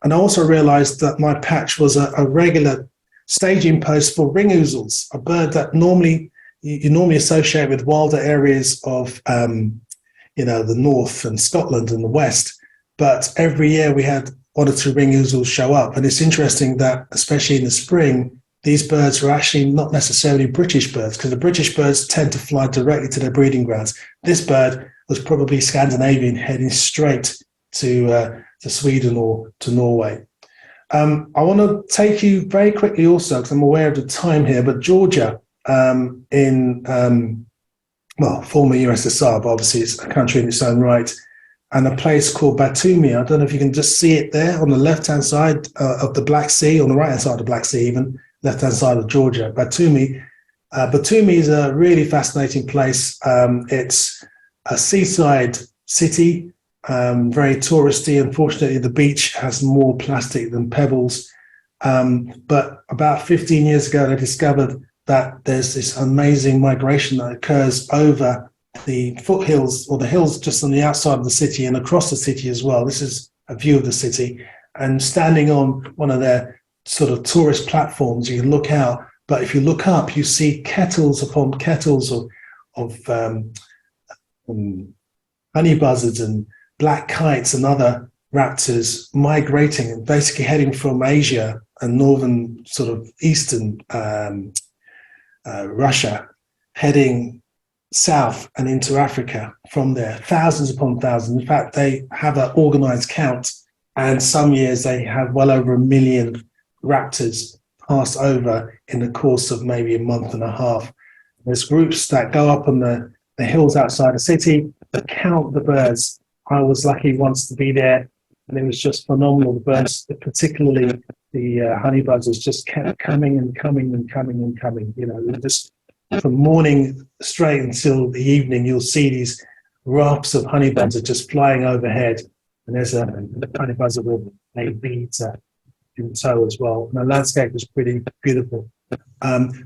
And I also realized that my patch was a regular staging post for ring ouzels, a bird that you normally associate with wilder areas of the north and Scotland and the west. But every year we had 1 or 2 ring ouzels show up. And it's interesting that, especially in the spring, these birds are actually not necessarily British birds, because the British birds tend to fly directly to their breeding grounds. This bird was probably Scandinavian, heading straight to Sweden or to Norway. I want to take you very quickly also, because I'm aware of the time here, but Georgia in former USSR, but obviously it's a country in its own right, and a place called Batumi. I don't know if you can just see it there on the left-hand side of the Black Sea, on the right-hand side of the Black Sea even, left-hand side of Georgia, Batumi. Batumi is a really fascinating place. It's a seaside city, very touristy. Unfortunately, the beach has more plastic than pebbles. But about 15 years ago, they discovered that there's this amazing migration that occurs over the foothills or the hills just on the outside of the city and across the city as well. This is a view of the city. And standing on one of their sort of tourist platforms, you can look out. But if you look up, you see kettles upon kettles of honey buzzards and black kites and other raptors migrating and basically heading from Asia and northern sort of eastern Russia, heading south and into Africa from there, thousands upon thousands. In fact, they have an organized count, and some years they have well over 1 million raptors pass over in the course of maybe a month and a half. There's groups that go up on the hills outside the city that count the birds. I was lucky once to be there, and it was just phenomenal. The birds, particularly the honey buzzards, just kept coming and coming and coming and coming. Just from morning straight until the evening, you'll see these rafts of honey buzzards just flying overhead, and there's a honey buzzard with a beads in tow as well. And the landscape was pretty beautiful.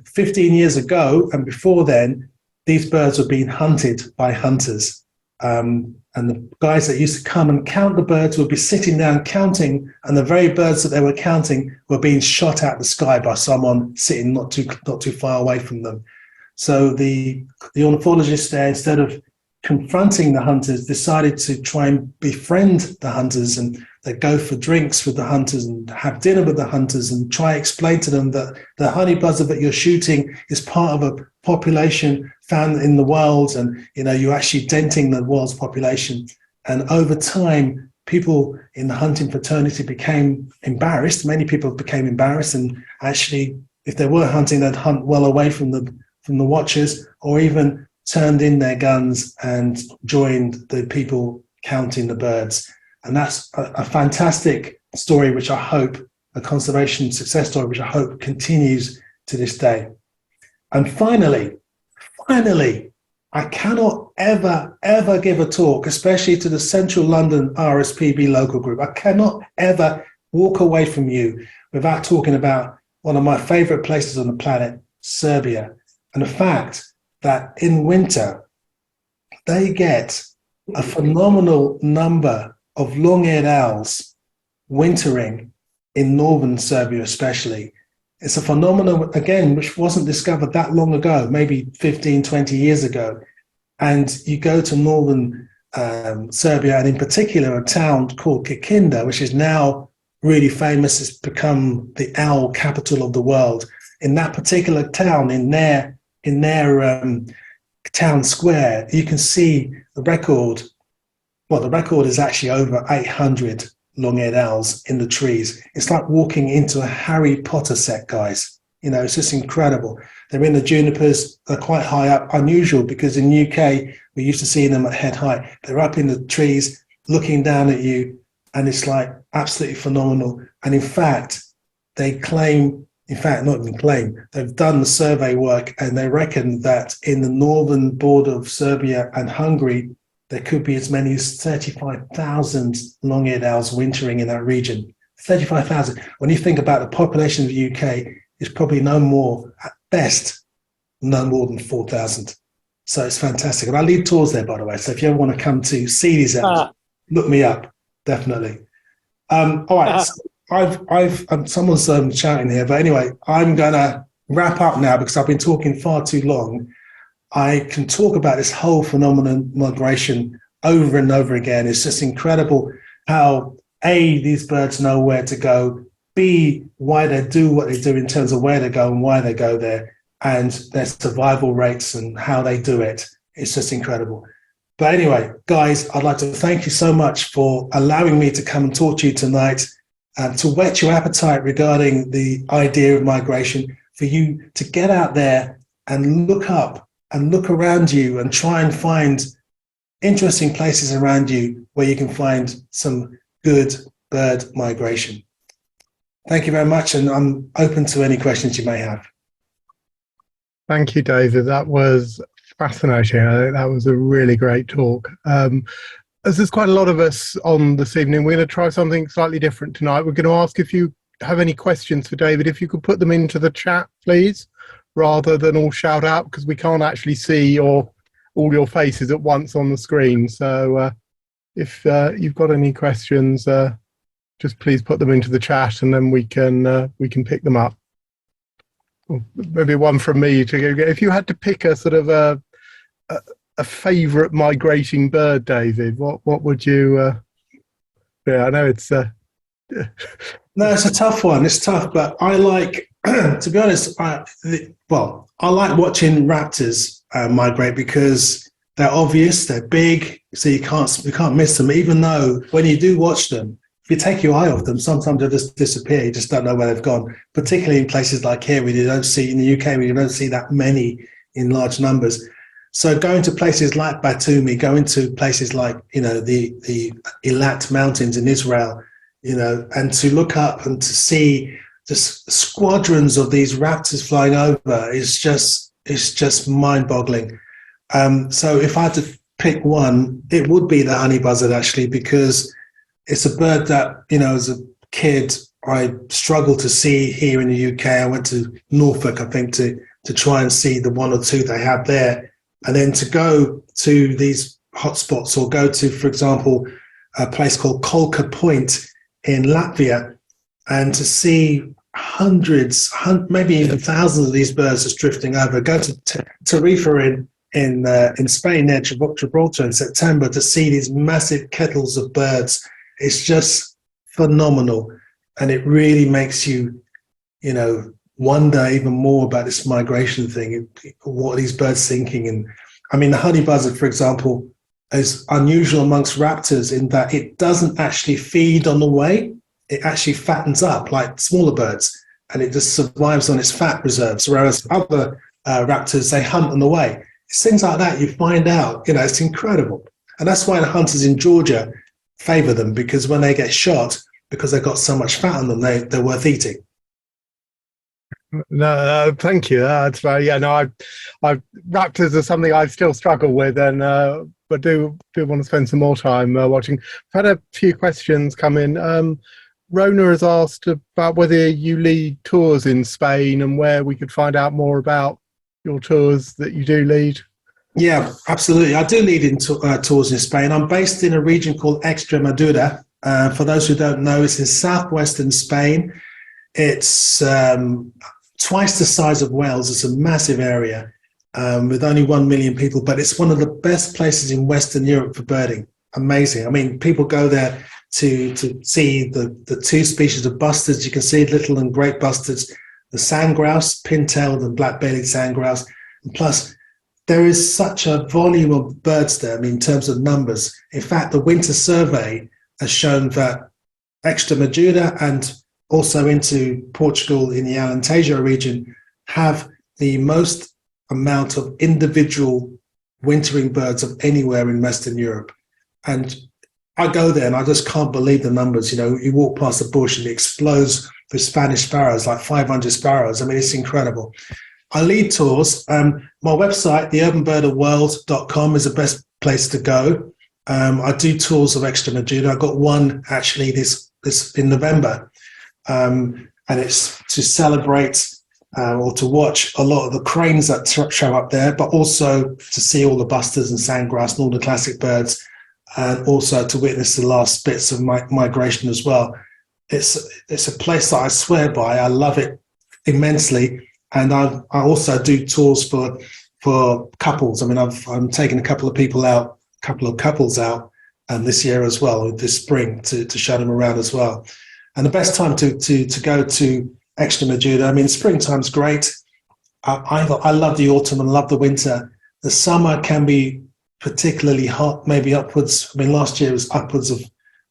15 years ago and before then, these birds were being hunted by hunters. And the guys that used to come and count the birds would be sitting down counting, and the very birds that they were counting were being shot out the sky by someone sitting not too far away from them. So the ornithologists there, instead of confronting the hunters, decided to try and befriend the hunters, and they go for drinks with the hunters and have dinner with the hunters and try to explain to them that the honey buzzard that you're shooting is part of a population found in the wild, and you're actually denting the world's population. And over time, people in the hunting fraternity became embarrassed. Many people became embarrassed, and actually, if they were hunting, they'd hunt well away from the watchers, or even turned in their guns and joined the people counting the birds. And that's a fantastic story, which I hope, a conservation success story, which I hope continues to this day. And finally, I cannot ever give a talk, especially to the Central London RSPB local group. I cannot ever walk away from you without talking about one of my favorite places on the planet, Serbia, and the fact that in winter, they get a phenomenal number of long-eared owls wintering in northern Serbia especially. It's a phenomenon, again, which wasn't discovered that long ago, maybe 15, 20 years ago. And you go to northern Serbia, and in particular a town called Kikinda, which is now really famous. It's become the owl capital of the world. In that particular town, in their town square, you can see the record. Well, the record is actually over 800 long-eared owls in the trees. It's like walking into a Harry Potter set, guys. It's just incredible. They're in the junipers. They're quite high up, unusual, because in UK, we used to see them at head height. They're up in the trees, looking down at you, and it's like absolutely phenomenal. And in fact, they claim, not even claim, they've done the survey work, and they reckon that in the northern border of Serbia and Hungary, there could be as many as 35,000 long-eared owls wintering in that region. 35,000. When you think about the population of the UK, it's probably no more, at best, no more than 4,000. So it's fantastic. And I lead tours there, by the way. So if you ever want to come to see these owls, look me up, definitely. All right. So I've someone's shouting here, but anyway, I'm going to wrap up now because I've been talking far too long. I can talk about this whole phenomenon, migration, over and over again. It's just incredible how A, these birds know where to go, B, why they do what they do in terms of where they go and why they go there, and their survival rates and how they do it. It's just incredible. But anyway, guys, I'd like to thank you so much for allowing me to come and talk to you tonight, to whet your appetite regarding the idea of migration, for you to get out there and look up and look around you and try and find interesting places around you where you can find some good bird migration. Thank you very much, and I'm open to any questions you may have. Thank you, David. That was fascinating. I think that was a really great talk. As there's quite a lot of us on this evening, we're going to try something slightly different tonight. We're going to ask if you have any questions for David, if you could put them into the chat, please, rather than all shout out, because we can't actually see all your faces at once on the screen. So if you've got any questions, just please put them into the chat, and then we can pick them up. Maybe one from me to go. If you had to pick a sort of a favourite migrating bird, David, what would you? Yeah, I know it's. No, it's a tough one. It's tough, but I like, to be honest, I like watching raptors migrate because they're obvious, they're big, so you can't miss them. Even though when you do watch them, if you take your eye off them, sometimes they'll just disappear. You just don't know where they've gone. Particularly in places like here, where you don't see, in the UK, where you don't see that many in large numbers. So going to places like Batumi, going to places like, the Eilat Mountains in Israel, and to look up and to see just squadrons of these raptors flying over is just mind-boggling. So if I had to pick one, it would be the honey buzzard, actually, because it's a bird that, as a kid, I struggled to see here in the UK. I went to Norfolk, I think, to try and see the one or two they have there. And then to go to these hotspots, or go to, for example, a place called Kolka Point in Latvia, and to see hundreds, maybe even thousands of these birds just drifting over. Go to Tarifa in Spain, near Gibraltar, in September, to see these massive kettles of birds. It's just phenomenal, and it really makes you, wonder even more about this migration thing. What are these birds thinking? And I mean, the honey buzzard, for example, is unusual amongst raptors in that it doesn't actually feed on the way. It actually fattens up like smaller birds, and it just survives on its fat reserves. Whereas other raptors, they hunt on the way. It's things like that you find out. It's incredible, and that's why the hunters in Georgia favor them, because when they get shot, because they've got so much fat on them, they're worth eating. No, thank you. That's right. I raptors are something I still struggle with, and but do want to spend some more time watching. I've had a few questions come in. Rona has asked about whether you lead tours in Spain and where we could find out more about your tours that you do lead. Yeah, absolutely. I do lead in tours in Spain. I'm based in a region called Extremadura. For those who don't know, it's in southwestern Spain. It's twice the size of Wales. It's a massive area with only 1 million people, but it's one of the best places in Western Europe for birding. Amazing. I mean, people go there to see the two species of bustards. You can see little and great bustards, the sandgrouse, pin-tailed and black-bellied sandgrouse. And plus, there is such a volume of birds there, I mean, in terms of numbers. In fact, the winter survey has shown that Extremadura and also into Portugal in the Alentejo region have the most amount of individual wintering birds of anywhere in Western Europe. And I go there and I just can't believe the numbers. You walk past the bush and it explodes with Spanish sparrows, like 500 sparrows. I mean, it's incredible. I lead tours. My website, theurbanbirderworld.com, is the best place to go. I do tours of Extremadura. I got one actually this in November. And it's to celebrate or to watch a lot of the cranes that show up there, but also to see all the bustards and sandgrass and all the classic birds, and also to witness the last bits of migration as well. It's a place that I swear by. I love it immensely, and I also do tours for couples. I mean, I'm taking a couple of people out couple of couples out this year as well, this spring, to show them around as well. And the best time to go to Extremadura, I mean, springtime's great. I love the autumn and love the winter. The summer can be particularly hot, maybe upwards. I mean, last year was upwards of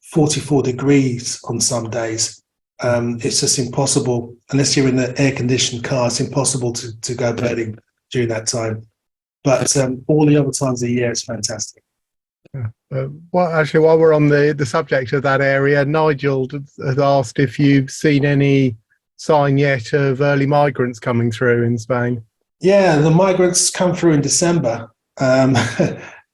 44 degrees on some days. It's just impossible, unless you're in an air-conditioned car, it's impossible to go birding during that time. But all the other times of the year, it's fantastic. Well, actually, while we're on the subject of that area, Nigel has asked if you've seen any sign yet of early migrants coming through in Spain. Yeah, the migrants come through in December.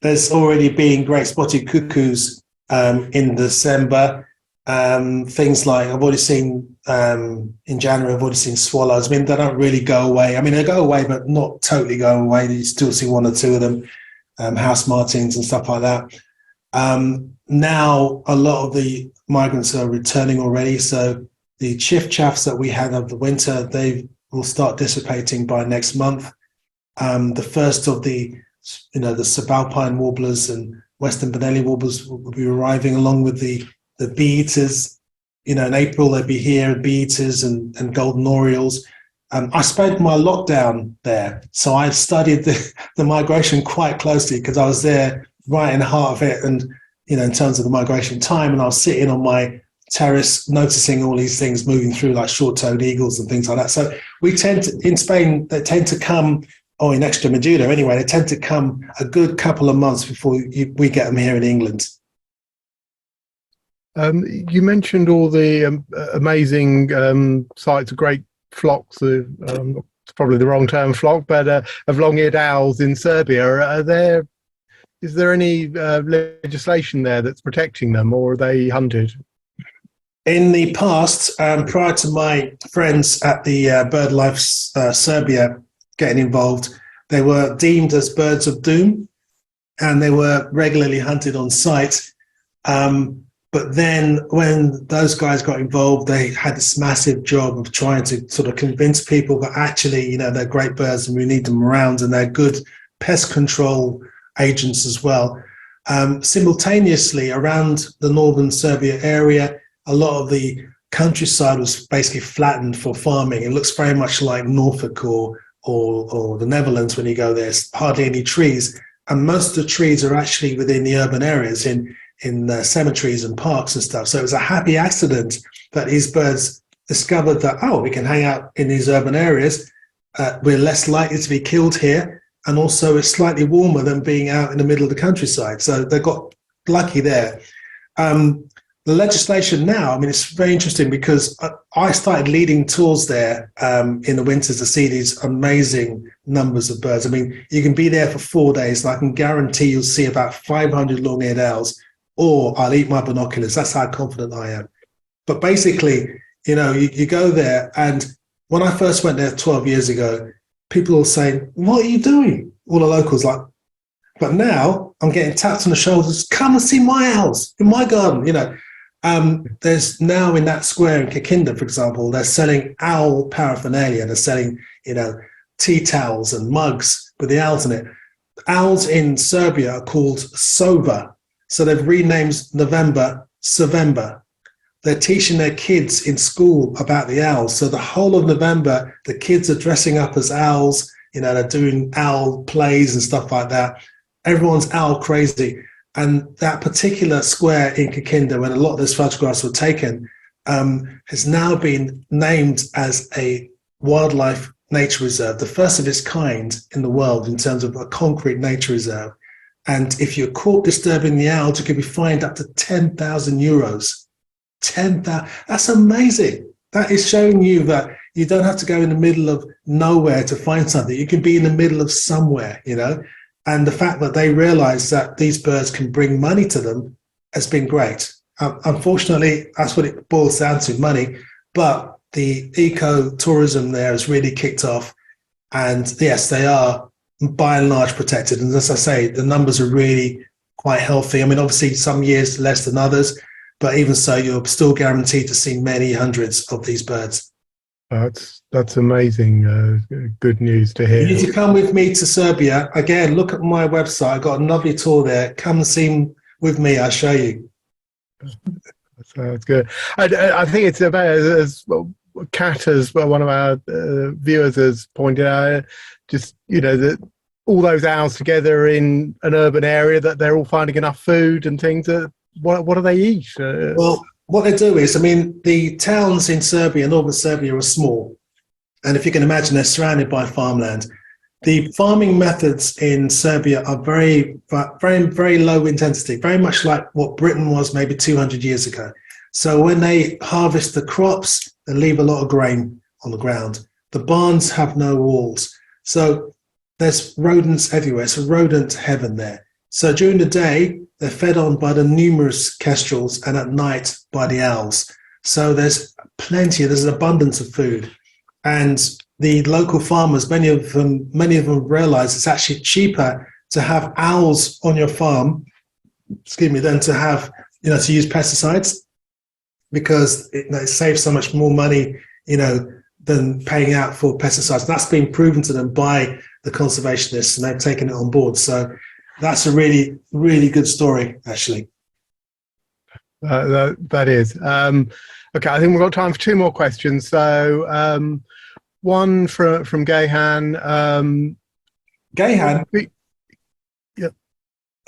There's already been great spotted cuckoos in December. Things like I've already seen in January, I've already seen swallows. I mean, they don't really go away. I mean, they go away, but not totally go away. You still see one or two of them, house martins and stuff like that. Now, a lot of the migrants are returning already. So the chiff-chaffs that we had over the winter, they will start dissipating by next month. The first of the subalpine warblers and western Benelli warblers will be arriving, along with the bee-eaters. In April, they'll be here, bee-eaters and golden orioles. I spent my lockdown there, so I studied the migration quite closely, because I was there right in the heart of it, and in terms of the migration time, and I was sitting on my terrace noticing all these things moving through, like short-toed eagles and things like that. So we tend to, in Spain, they tend to come, or in Extremadura anyway, they tend to come a good couple of months before we get them here in England. You mentioned all the amazing sights of great flocks of, it's probably the wrong term, flock, but of long-eared owls in Serbia. Is there any legislation there that's protecting them, or are they hunted? In the past, prior to my friends at the BirdLife Serbia getting involved, they were deemed as birds of doom, and they were regularly hunted on site. But then when those guys got involved, they had this massive job of trying to sort of convince people that actually, they're great birds and we need them around, and they're good pest control agents as well. Simultaneously, around the northern Serbia area, a lot of the countryside was basically flattened for farming. It looks very much like Norfolk or the Netherlands when you go there. There's hardly any trees, and most of the trees are actually within the urban areas in cemeteries and parks and stuff. So it was a happy accident that these birds discovered that, we can hang out in these urban areas. We're less likely to be killed here, and also it's slightly warmer than being out in the middle of the countryside. So they got lucky there. The legislation now, it's very interesting, because I started leading tours there in the winters to see these amazing numbers of birds. You can be there for 4 days, and I can guarantee you'll see about 500 long-eared owls, or I'll eat my binoculars. That's how confident I am. But basically, you go there, and when I first went there 12 years ago, people were saying, "What are you doing?" All the locals but now I'm getting tapped on the shoulders, "Come and see my owls in my garden," There's now in that square in Kikinda, for example, they're selling owl paraphernalia. They're selling, tea towels and mugs with the owls in it. Owls in Serbia are called Sova. So they've renamed November Savember. They're teaching their kids in school about the owls. So the whole of November, the kids are dressing up as owls. They're doing owl plays and stuff like that. Everyone's owl crazy. And that particular square in Kikinda, when a lot of those photographs were taken, has now been named as a wildlife nature reserve, the first of its kind in the world in terms of a concrete nature reserve. And if you're caught disturbing the owls, you could be fined up to 10,000 euros. 10,000. That's amazing. That is showing you that you don't have to go in the middle of nowhere to find something. You can be in the middle of somewhere, And the fact that they realize that these birds can bring money to them has been great. Unfortunately, that's what it boils down to, money. But the eco-tourism there has really kicked off. And yes, they are by and large protected. And as I say, the numbers are really quite healthy. Obviously some years less than others, but even so, you're still guaranteed to see many hundreds of these birds. That's amazing. Good news to hear. You need to come with me to Serbia. Again, look at my website. I got a lovely tour there. Come and see with me. I'll show you. That's good. I think it's about, as Kat, as well, one of our viewers has pointed out, just, that all those owls together in an urban area, that they're all finding enough food and things. What do they eat? Well, what they do is, the towns in Serbia, northern Serbia, are small. And if you can imagine, they're surrounded by farmland. The farming methods in Serbia are very, very, very low intensity, very much like what Britain was maybe 200 years ago. So when they harvest the crops, they leave a lot of grain on the ground. The barns have no walls. So there's rodents everywhere. It's a rodent heaven there. So during the day, they're fed on by the numerous kestrels, and at night by the owls. So there's an abundance of food. And the local farmers, many of them realize it's actually cheaper to have owls on your farm, than to have, to use pesticides, because it saves so much more money, than paying out for pesticides. That's been proven to them by the conservationists, and they've taken it on board. So that's a really, really good story, actually. That is. Okay, I think we've got time for two more questions. So one from Gayhan. Gayhan? Yeah.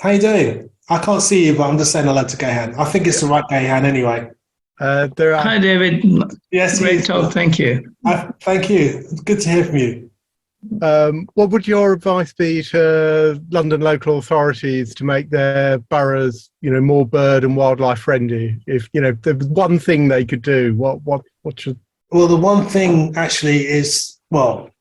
How you doing? I can't see you, but I'm just saying hello to Gayhan. I think it's the right Gayhan anyway. Hi, David. Yes, great talk. Thank you. Thank you. Good to hear from you. What would your advice be to London local authorities to make their boroughs, more bird and wildlife friendly? If there was one thing they could do, what should? Well, the one thing actually is,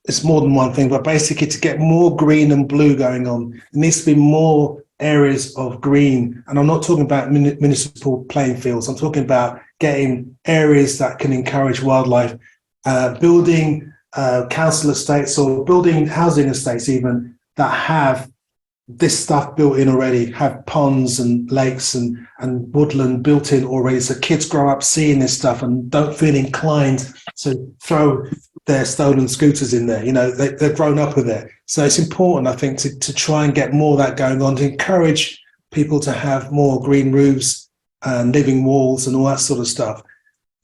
it's more than one thing, but basically to get more green and blue going on, there needs to be more areas of green. And I'm not talking about municipal playing fields. I'm talking about getting areas that can encourage wildlife, building council estates or building housing estates even that have this stuff built in already, have ponds and lakes and woodland built in already, so kids grow up seeing this stuff and don't feel inclined to throw their stolen scooters in there. They've grown up with it. So it's important, I think, to try and get more of that going on, to encourage people to have more green roofs and living walls and all that sort of stuff.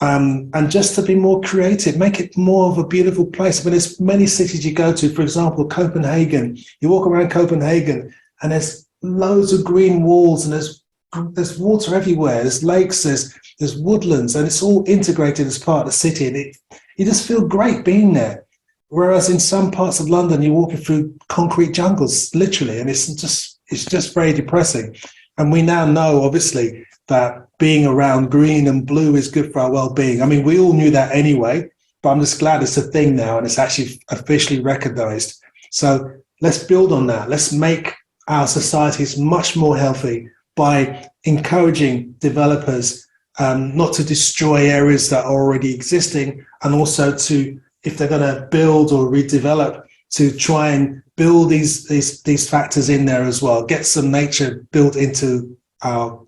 And just to be more creative, make it more of a beautiful place. There's many cities you go to, for example, Copenhagen. You walk around Copenhagen and there's loads of green walls, and there's water everywhere. There's lakes, there's woodlands, and it's all integrated as part of the city. And you just feel great being there. Whereas in some parts of London, you're walking through concrete jungles, literally, and it's just very depressing. And we now know, obviously, that being around green and blue is good for our well-being. We all knew that anyway, but I'm just glad it's a thing now and it's actually officially recognized. So let's build on that. Let's make our societies much more healthy by encouraging developers not to destroy areas that are already existing, and also to, if they're going to build or redevelop, to try and build these factors in there as well. Get some nature built into our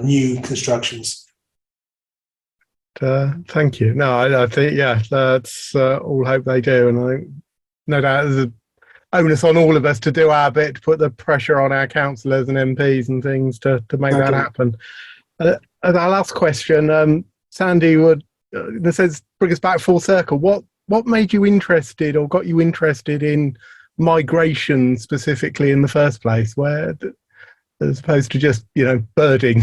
new constructions. Thank you. No, I think, that's all hope they do. And I think, no doubt, there's an onus on all of us to do our bit, to put the pressure on our councillors and MPs and things to make that happen. And our last question, Sandy, would, in a sense, bring us back full circle. What made you interested, or got you interested in migration specifically in the first place, as opposed to just, birding?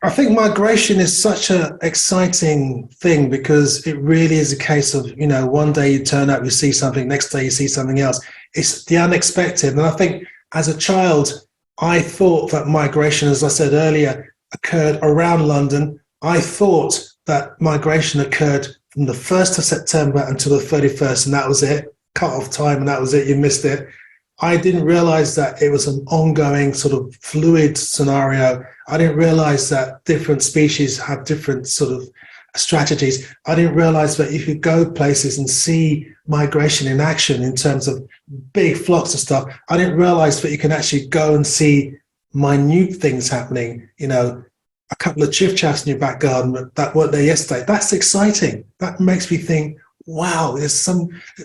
I think migration is such an exciting thing, because it really is a case of, one day you turn up, you see something, next day you see something else. It's the unexpected. And I think as a child, I thought that migration, as I said earlier, occurred around London. I thought that migration occurred from the 1st of September until the 31st, and that was it. Cut off time, and that was it. You missed it. I didn't realize that it was an ongoing sort of fluid scenario. I didn't realize that different species have different sort of strategies. I didn't realize that you could go places and see migration in action in terms of big flocks of stuff. I didn't realize that you can actually go and see minute things happening, a couple of chiff-chaffs in your back garden that weren't there yesterday. That's exciting. That makes me think, wow,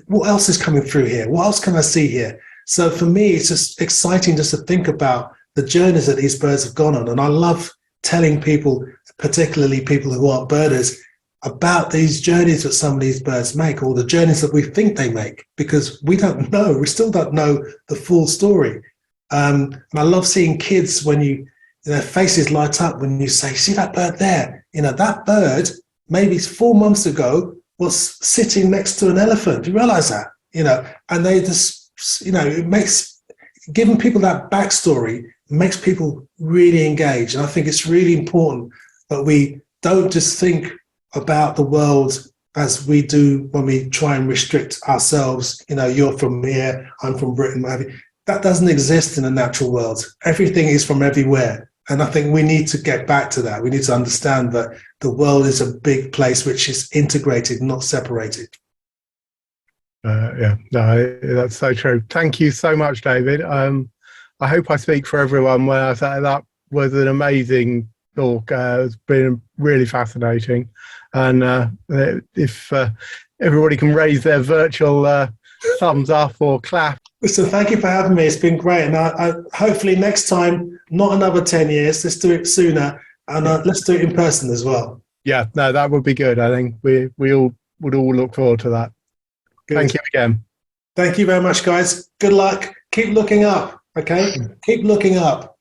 what else is coming through here? What else can I see here? So for me, it's just exciting just to think about the journeys that these birds have gone on. And I love telling people, particularly people who aren't birders, about these journeys that some of these birds make, or the journeys that we think they make, because we don't know. We still don't know the full story. And I love seeing kids when their faces light up when you say, see that bird there? That bird maybe 4 months ago was sitting next to an elephant. Do you realize that? And they just, it makes, giving people that backstory makes people really engage. And I think it's really important that we don't just think about the world as we do when we try and restrict ourselves. You're from here, I'm from Britain, what have you. That doesn't exist in the natural world. Everything is from everywhere. And I think we need to get back to that. We need to understand that the world is a big place which is integrated, not separated. That's so true. Thank you so much, David. I hope I speak for everyone when I say that was an amazing talk. It's been really fascinating. And if everybody can raise their virtual thumbs up or clap. Listen, thank you for having me. It's been great. And I hopefully next time, not another 10 years, let's do it sooner. And let's do it in person as well. Yeah, no, that would be good. I think we all would all look forward to that. Good. Thank you again. Thank you very much, guys. Good luck. Keep looking up, okay? Keep looking up.